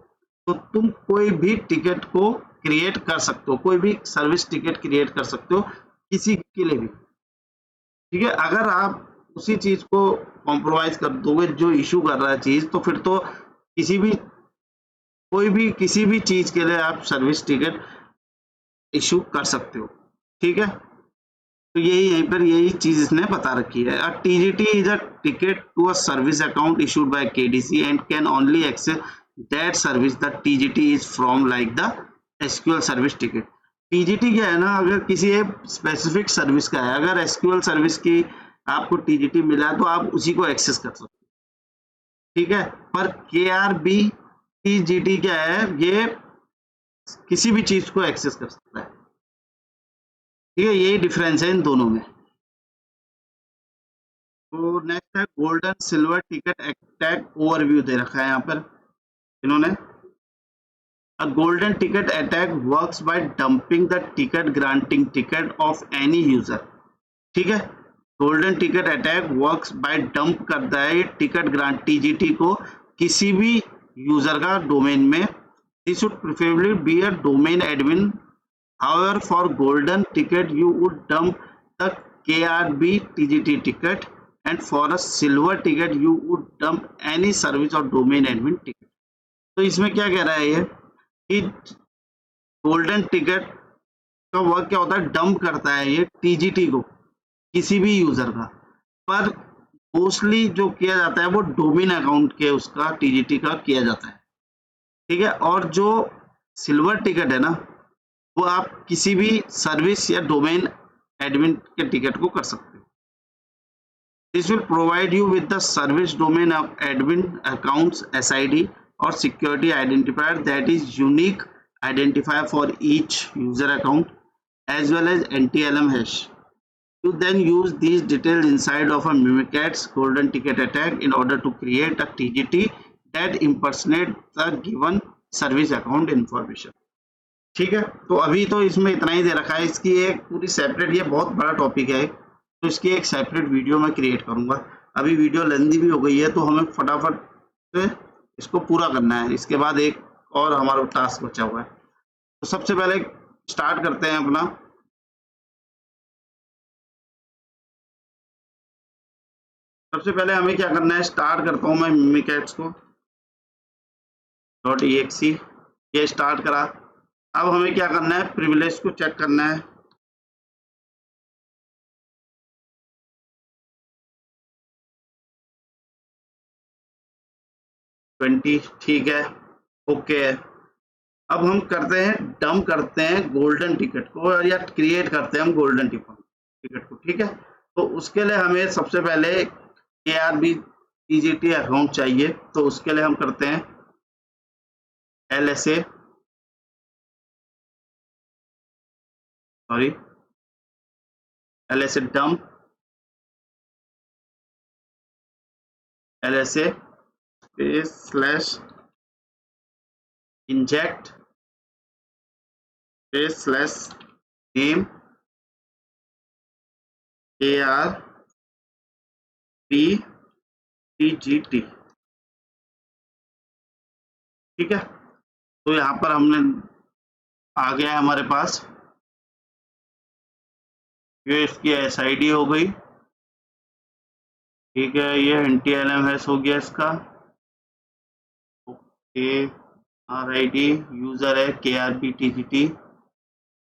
तो तुम कोई भी टिकट को क्रिएट कर सकते हो, कोई भी सर्विस टिकट क्रिएट कर सकते हो किसी के लिए भी. ठीक है, अगर आप उसी चीज को कॉम्प्रोमाइज कर दोगे जो इशू कर रहा है चीज, तो फिर तो कोई भी किसी भी चीज के लिए आप सर्विस टिकट इशू कर सकते हो. ठीक है, तो यहीं पर यही चीज इसने बता रखी है. A TGT is a ticket to a service account issued by KDC and can only access that service the TGT is from like the SQL service ticket. TGT क्या है ना, अगर किसी एक स्पेसिफिक सर्विस का है, अगर SQL सर्विस की आपको TGT मिला है तो आप उसी को एक्सेस कर सकते हो. ठीक है, पर KRB TGT क्या है, ये किसी भी चीज को एक्सेस कर सकता है. ठीक है, यही डिफरेंस है इन दोनों में. तो नेक्स्ट है golden silver ticket attack overview दे रखा है यहाँ पर इन्होंने. A golden ticket attack works by dumping the ticket granting ticket of any user. ठीक है, golden ticket attack works by dump करता है टिकट ग्रांट TGT को किसी भी यूजर का डोमेन में. This should preferably be a domain admin. However, for golden ticket you would dump the KRB TGT ticket, and for a silver ticket you would dump any service or domain admin ticket. तो इसमें क्या कह रहा है ये कि golden ticket का work क्या होता है, डंप करता है ये TGT को किसी भी यूजर का, पर मोस्टली जो किया जाता है वो डोमेन अकाउंट के उसका TGT का किया जाता है. ठीक है, और जो सिल्वर टिकट है ना वो आप किसी भी सर्विस या डोमेन एडमिन के टिकट को कर सकते हो. This will provide you with the service domain admin accounts SID और security identifier that is unique identifier for each user account as well as NTLM hash. You then use these details inside of a Mimikatz golden ticket attack in order to create a TGT that impersonates the given service account information. ठीक है, तो अभी तो इसमें इतना ही दे रखा है. इसकी एक पूरी सेपरेट, ये बहुत बड़ा टॉपिक है तो इसकी एक सेपरेट वीडियो मैं क्रिएट करूंगा. अभी वीडियो लेंदी भी हो गई है तो हमें फटाफट से इसको पूरा करना है. इसके बाद एक और हमारा टास्क बचा हुआ है. तो सबसे पहले स्टार्ट करते हैं अपना. सबसे पहले हमें क्या करना है, स्टार्ट करता हूं मैं Mimikatz को .exe. ये स्टार्ट करा. अब हमें क्या करना है, प्रिविलेज को चेक करना है. 20, ठीक है, ओके है। अब हम करते हैं डंप करते हैं गोल्डन टिकट को, या क्रिएट करते हैं हम गोल्डन टिकट को, ठीक है। तो उसके लिए हमें सबसे पहले KRB TGT अकाउंट चाहिए, तो उसके लिए हम करते हैं LSA, sorry LSA dump, LSA slash inject slash name KRB TGT, ठीक है। तो यहाँ पर हमने आ गया है हमारे पास, ये इसकी SID हो गई, ठीक है। ये NTLMS हो गया इसका, ओके। RID यूजर है KRB TGT,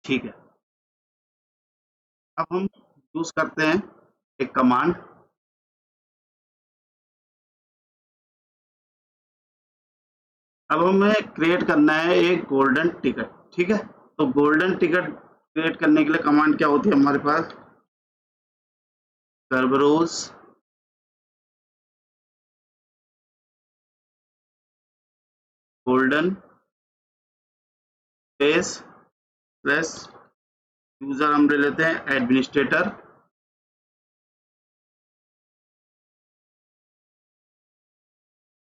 ठीक है। अब हम यूज करते हैं एक कमांड, अब हमें क्रिएट करना है एक गोल्डन टिकट, ठीक है। तो गोल्डन टिकट क्रिएट करने के लिए कमांड क्या होती है हमारे पास, कर्बरोज गोल्डन स्पेस प्लस यूजर हम ले लेते हैं एडमिनिस्ट्रेटर,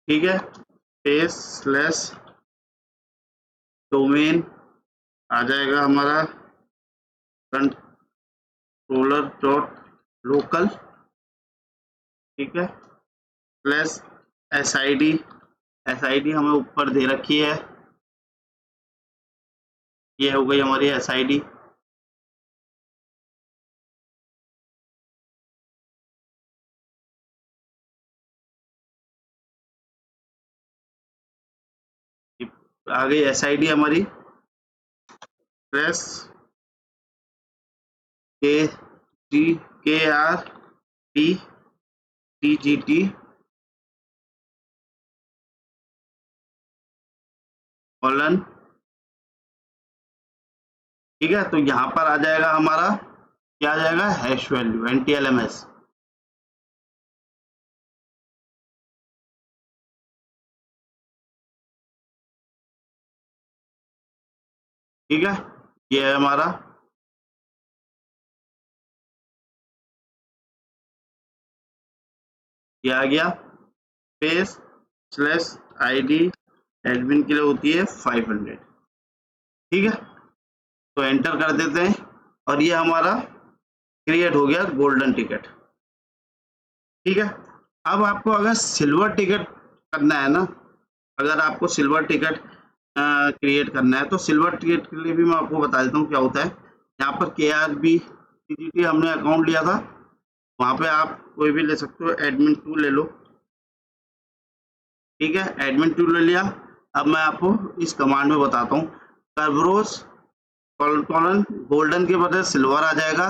ठीक है, स्पेस स्लैश डोमेन आ जाएगा हमारा कंट्रोलर डॉट लोकल, ठीक है, प्लस SID हमें ऊपर दे रखी है, ये हो गई हमारी SID, आ गई SID हमारी, प्लस KRB TGT कॉलन, ठीक है। तो यहाँ पर आ जाएगा हमारा, क्या आ जाएगा, हैश वैल्यू NTLMS, ठीक है। ये है हमारा, ये आ गया, स्पेस स्लैश ID एडमिन के लिए होती है 500, ठीक है। तो एंटर कर देते हैं और ये हमारा क्रिएट हो गया गोल्डन टिकट, ठीक है। अब आपको अगर सिल्वर टिकट करना है ना, अगर आपको सिल्वर टिकट क्रिएट करना है, तो सिल्वर टिकट के लिए भी मैं आपको बता देता हूँ क्या होता है। यहाँ पर KRB TGT हमने अकाउंट लिया था, वहाँ पे आप कोई भी ले सकते हो, एडमिन 2 ले लो, ठीक है, एडमिन 2 ले लिया। अब मैं आपको इस कमांड में बताता हूँ, कर्बरोज कॉलन गोल्डन के बदले सिल्वर आ जाएगा,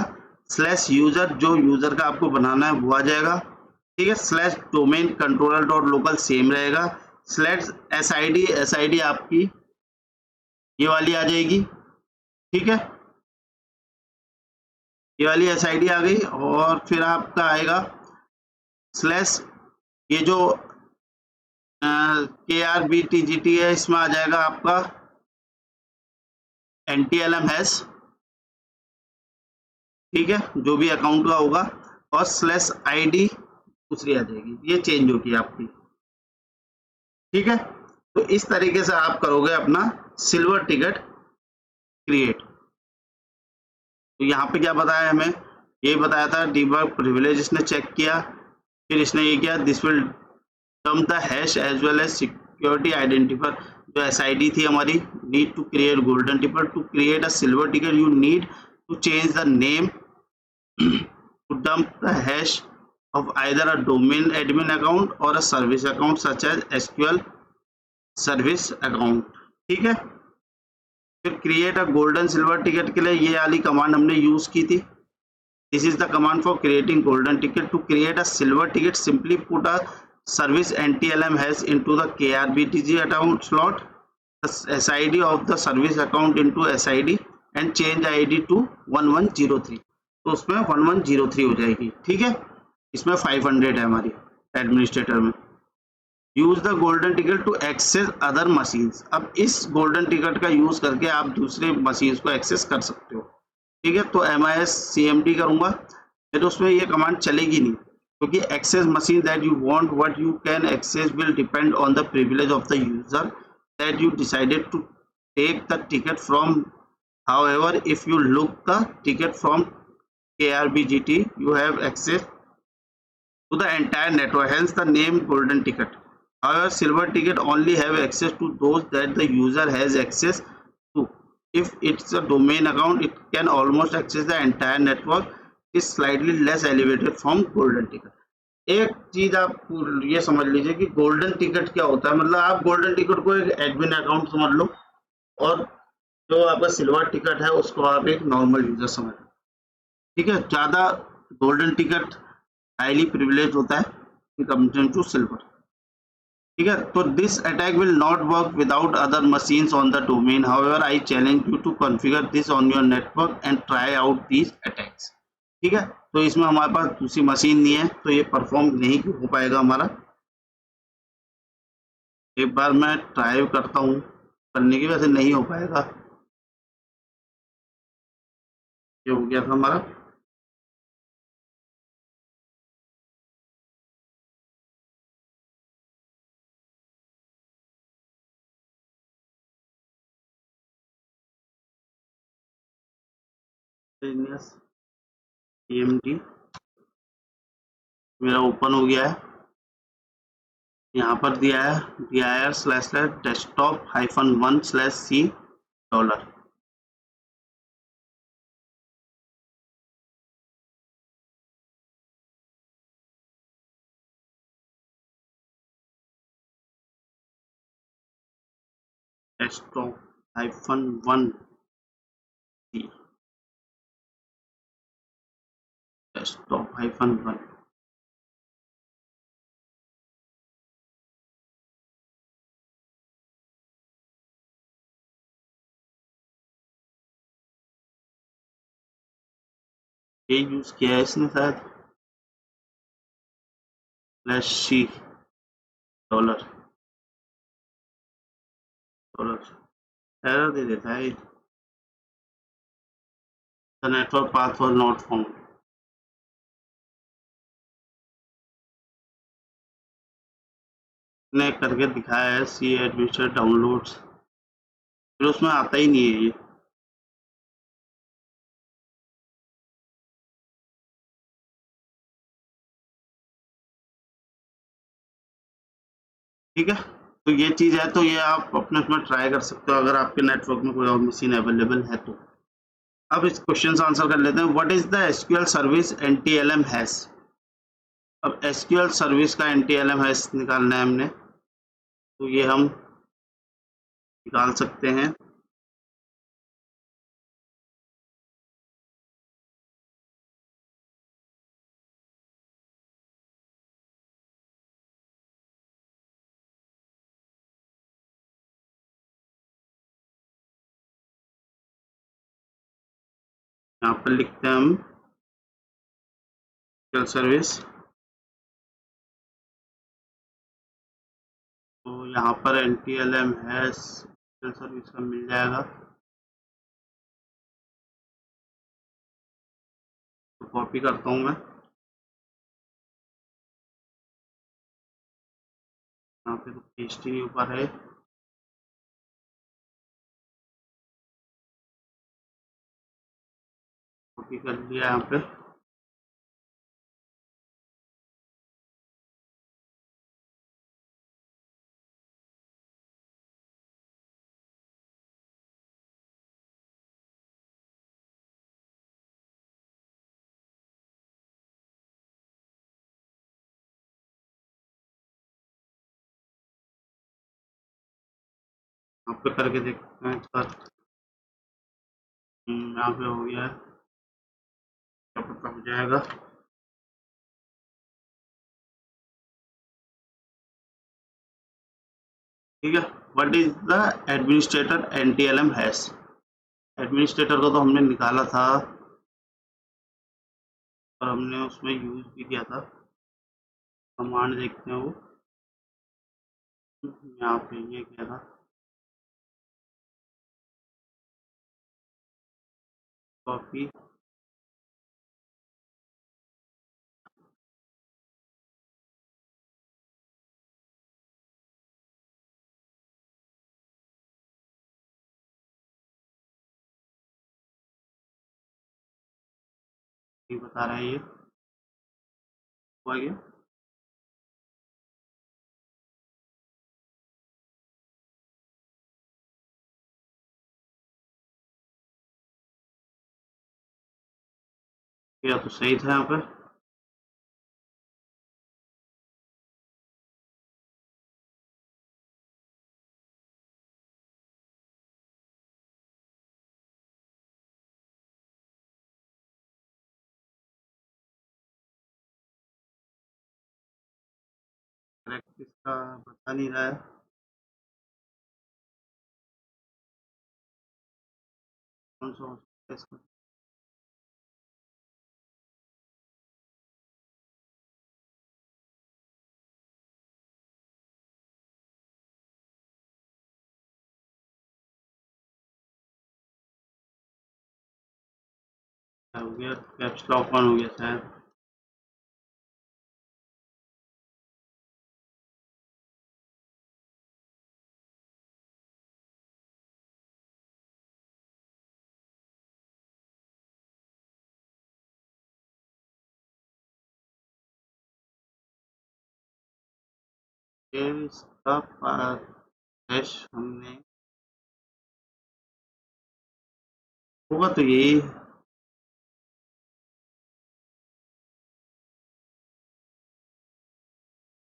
स्लैश यूजर जो यूजर का आपको बनाना है वो आ जाएगा, ठीक है, slash domain controller dot local same रहेगा, स्लैश SID आपकी ये वाली आ जाएगी, ठीक है, ये वाली SID आ गई। और फिर आपका आएगा स्लैश, ये जो KRB TGT है, इसमें आ जाएगा आपका NTLMS, ठीक है, जो भी अकाउंट का होगा, और स्लैश ID दूसरी आ जाएगी, ये चेंज होगी आपकी, ठीक है। तो इस तरीके से आप करोगे अपना सिल्वर टिकट क्रिएट। तो यहाँ पे क्या बताया हमें, ये बताया था डीबग प्रिविलेज, इसने चेक किया, फिर इसने ये किया, this will dump the hash as well as security identifier, जो SID थी हमारी, need to create golden ticket, to create a silver ticket you need to change the name to dump the hash of either a domain admin account or a service account such as SQL service account, ठीक है। फिर create a golden silver ticket के लिए ये वाली command हमने use की थी, this is the command for creating golden ticket, to create a silver ticket simply put a service NTLM has into the KRBTG account slot, the SID of the service account into SID and change ID to 1103, तो उसमें 1103 हो जाएगी। ठीक है, इसमें 500 है हमारी administrator में। Use the golden ticket to access other machines, अब इस गोल्डन टिकट का यूज करके आप दूसरे मशीन्स को एक्सेस कर सकते हो। ठीक है, तो MIS CMD करूंगा, फिर उसमें ये कमांड चलेगी नहीं, क्योंकि access machine that you want what you can access will depend on the privilege of the user that you decided to take the ticket from. However, if you look the ticket from KRBGT, you have access to the entire network, hence the name golden ticket. However, silver ticket only have access to those that the user has access to. If it's a domain account, it can almost access the entire network. It is slightly less elevated from golden ticket. एक चीज आप ये समझ लीजिए कि golden ticket क्या होता है, मतलब आप गोल्डन टिकट को एक एडमिन अकाउंट समझ लो, और जो आपका सिल्वर टिकट है उसको आप एक नॉर्मल यूजर समझ लो। ठीक है, ज्यादा गोल्डन टिकट हाईली प्रिविलेज होता है कंपेयर टू सिल्वर। ठीक है, तो this attack will not work without other machines on the domain, however I challenge you to configure this on your network and try out these attacks. ठीक है, तो इसमें हमारे पास दूसरी मशीन नहीं है, तो ये परफॉर्म नहीं हो पाएगा हमारा। एक बार मैं ट्राई करता हूँ करने की, वैसे नहीं हो पाएगा। ये हो गया था हमारा। CMD मेरा ओपन हो गया है, यहाँ पर दिया है dir/desktop-1/c $। desktop-1c desktop-1 ये यूज किया है इसने शायद /c $। एरर दे देता है, the network path was not found. ने करके दिखाया है सी एडमिनिस्ट्रेटर डाउनलोड्स, फिर उसमें आता ही नहीं है ये। ठीक है, तो ये चीज है, तो ये आप अपने उसमें ट्राई कर सकते हो अगर आपके नेटवर्क में कोई और मशीन अवेलेबल है तो। अब इस क्वेश्चन आंसर कर लेते हैं। What is the SQL service NTLM hash. अब एसक्यूएल सर्विस का NTLM हैश निकालना है हमने, तो ये हम निकाल सकते हैं। यहाँ पर लिखते हैं हम एसक्यूएल सर्विस, तो यहाँ पर NTLM हैश एसक्यूएल सर्विस का मिल जाएगा, तो कॉपी करता हूँ मैं। यहाँ पे तो पेस्ट ही नहीं ऊपर है, कॉपी कर लिया यहाँ पे। यहाँ पे करके देखते हैं इस बार। यहाँ पे हो गया है, क्या पता हो जाएगा। ठीक है। What is the administrator NTLM hash. Administrator को तो हमने निकाला था और हमने उसमें यूज भी किया था। कमांड देखते हैं वो यहाँ पे ये क्या था, कॉपी ये बता रहा है ये हुआ गया। या तो सही था यहाँ पे, करेक्ट इसका बता नहीं रहा है। कौन सा हो सकता है इसका, क्या हो गया, कैप्स लॉक ऑन हो गया शायद। फिर इसका हैश हमने होगा तो यही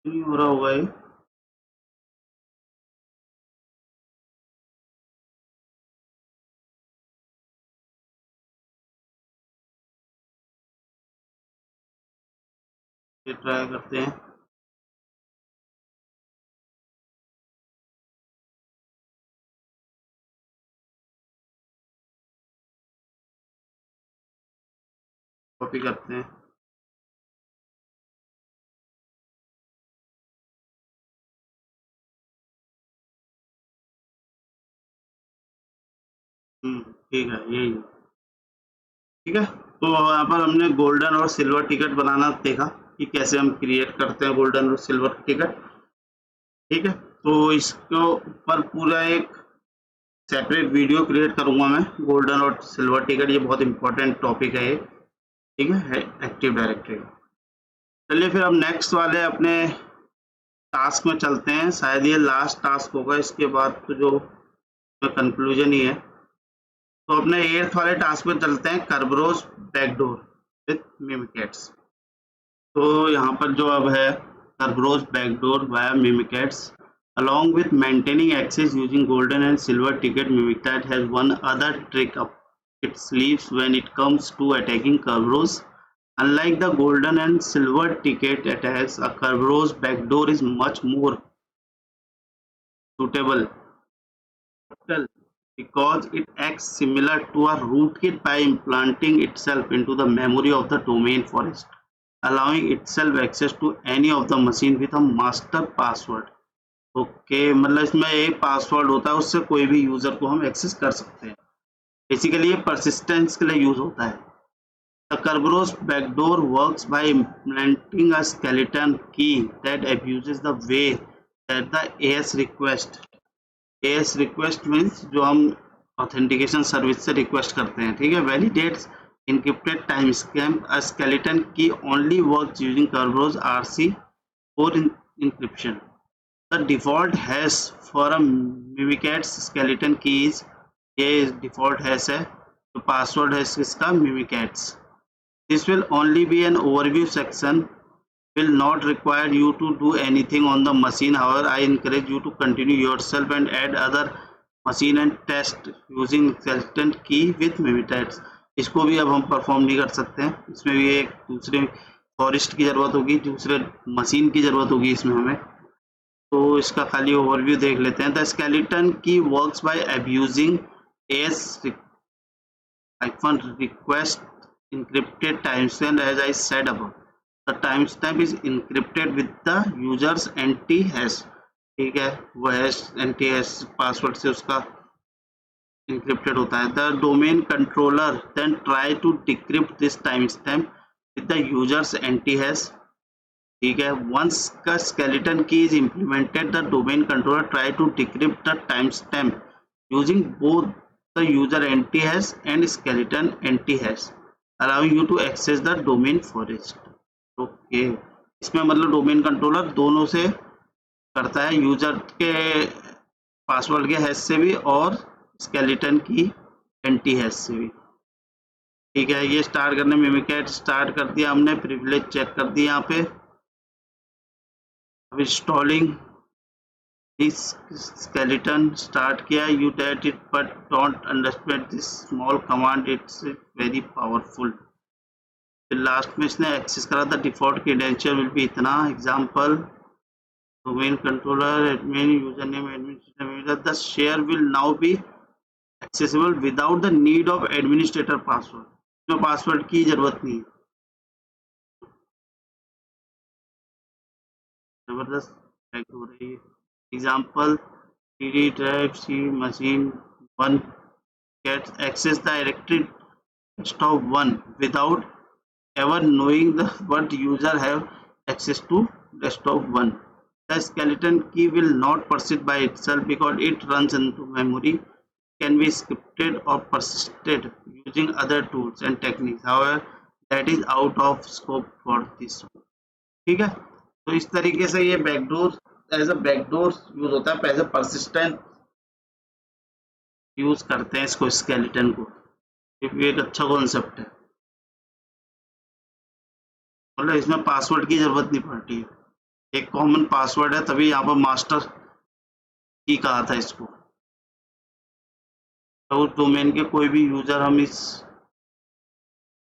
नहीं हो रहा होगा ये ट्राई करते हैं। कॉपी करते हैं। ठीक है यही है। ठीक है, तो यहाँ पर हमने गोल्डन और सिल्वर टिकट बनाना देखा कि कैसे हम क्रिएट करते हैं गोल्डन और सिल्वर टिकट। ठीक है, तो इसको ऊपर पूरा एक सेपरेट वीडियो क्रिएट करूंगा मैं, गोल्डन और सिल्वर टिकट, ये बहुत इंपॉर्टेंट टॉपिक है ये। ठीक है, एक्टिव डायरेक्टरी। चलिए फिर हम नेक्स्ट वाले अपने टास्क में चलते हैं, शायद ये लास्ट टास्क होगा, इसके बाद तो जो कंक्लूजन ही है। तो अपने 8th वाले टास्क में चलते हैं, कर्बरोज बैकडोर विथ मिमिकेट्स। तो यहाँ पर जो अब है Kerberos backdoor via Mimikatz along with maintaining access using golden and silver ticket, Mimikat has one other trick up its sleeves when it comes to attacking Kerberos. Unlike the golden and silver ticket attacks, a Kerberos backdoor is much more suitable because it acts similar to a rootkit by implanting itself into the memory of the domain forest, allowing itself access to any of the machine with a master password. Okay मतलब इसमें एक password होता है, उससे कोई भी user को हम एक्सेस कर सकते हैं। बेसिकली ये परसिस्टेंस के लिए यूज होता है। The Kerberos backdoor works by implementing a skeleton key that abuses the way that the AS request means जो हम ऑथेंटिकेशन सर्विस से रिक्वेस्ट करते हैं। ठीक है, validates encrypted timestamp. A skeleton key only works using Kerberos RC for encryption. The default hash for a Mimikat's skeleton key is, ये default hash है, तो password है इसका Mimikat's. This will only be an overview section, will not require you to do anything on the machine. However, I encourage you to continue yourself and add other machine and test using skeleton key with Mimikat's. इसको भी अब हम perform नहीं कर सकते हैं, इसमें भी एक दूसरे फॉरेस्ट की जरूरत होगी, दूसरे मशीन की जरूरत होगी इसमें हमें। तो इसका खाली ओवरव्यू देख लेते हैं। द स्केलेटन की works by abusing S request encrypted timestamp as I said above. The timestamp is encrypted with the user's anti hash, ठीक है, वो हैश एंटी हैश पासवर्ड से उसका encrypted होता है. The domain controller then try to decrypt this timestamp with the user's anti hash, ठीक है. Once the skeleton key is implemented, the domain controller try to decrypt the timestamp using both the user anti hash and skeleton anti hash, allowing you to access the domain forest. Okay, इसमें मतलब domain controller दोनों से करता है, user के password के hash से भी और स्केलेटन की एंटी हैश से भी, ठीक है. ये स्टार्ट करने में मिमिकैट स्टार्ट कर दिया हमने, प्रिविलेज चेक कर दिया यहाँ पे. अब इंस्टॉलिंग दिस स्केलेटन स्टार्ट किया. Update it but don't understand this small command, it's very powerful. फिर लास्ट में इसने एक्सेस करा था, डिफॉल्ट क्रेडेंशियल विल भी इतना. Example domain controller admin user name administrator. The share will now be accessible without the need of administrator password. इसमें password की जरूरत नहीं है. जबरदस्त चेक हो रही है. Example CD drive C machine 1 gets access the directory desktop 1 without ever knowing what user have access to desktop 1. The skeleton key will not persist by itself because it runs into memory, can be scripted or persisted using other tools and techniques. However, that is out of scope for this one. ठीक है, तो इस तरीके से ये backdoor as a backdoor use होता है, as a persistent use करते हैं इसको, स्केलेटन को. ये एक अच्छा कॉन्सेप्ट है, मतलब इसमें पासवर्ड की जरूरत नहीं पड़ती है, एक कॉमन पासवर्ड है, तभी यहाँ पर मास्टर की कहा था इसको. तो उस डोमेन के कोई भी यूजर हम इस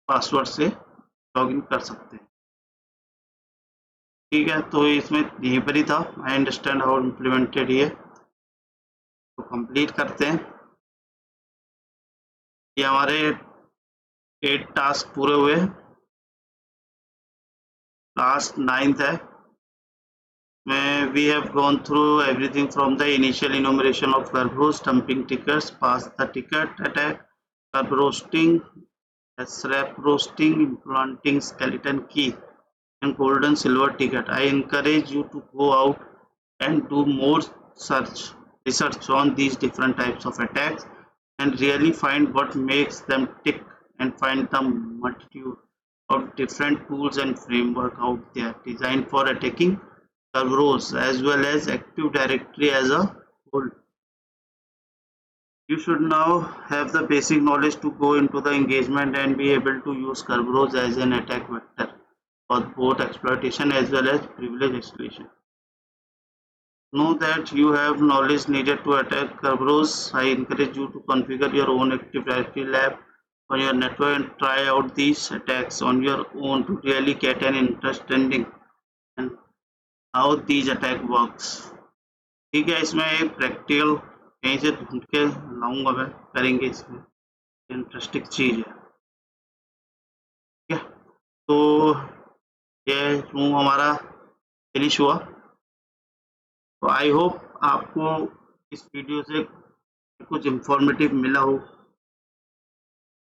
पासवर्ड से लॉगिन कर सकते हैं, ठीक है. तो इसमें यहीं पर ही था. आई अंडरस्टैंड हाउ इम्प्लीमेंटेड ये. तो कंप्लीट करते हैं. ये हमारे 8 टास्क पूरे हुए, लास्ट 9th है. में we have gone through everything from the initial enumeration of Kerberos, dumping tickets, pass the ticket attack, curb roasting, SRAP roasting, implanting skeleton key, and gold and silver ticket. I encourage you to go out and do more research on these different types of attacks and really find what makes them tick, and find the multitude of different tools and framework out there designed for attacking Kerberos as well as Active Directory as a whole. You should now have the basic knowledge to go into the engagement and be able to use Kerberos as an attack vector for both exploitation as well as privilege escalation. Know that you have knowledge needed to attack Kerberos. I encourage you to configure your own Active Directory lab on your network and try out these attacks on your own to really get an understanding and how these attack works. ठीक है, इसमें एक practical कहीं से ढूंढ के लाऊंगा मैं, करेंगे. इसमें इंटरेस्टिंग चीज है, ठीक है. तो ये रूम हमारा फिनिश हुआ. तो आई होप आपको इस वीडियो से कुछ इंफॉर्मेटिव मिला हो.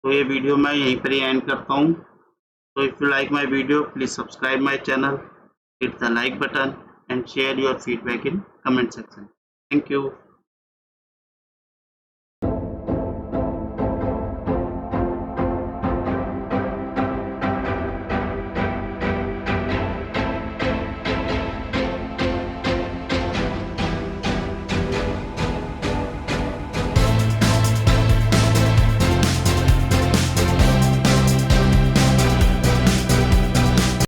तो ये वीडियो मैं यहीं पर ही एंड करता हूँ. तो if you like my video, please subscribe my channel, hit the like button and share your feedback in comment section. Thank you.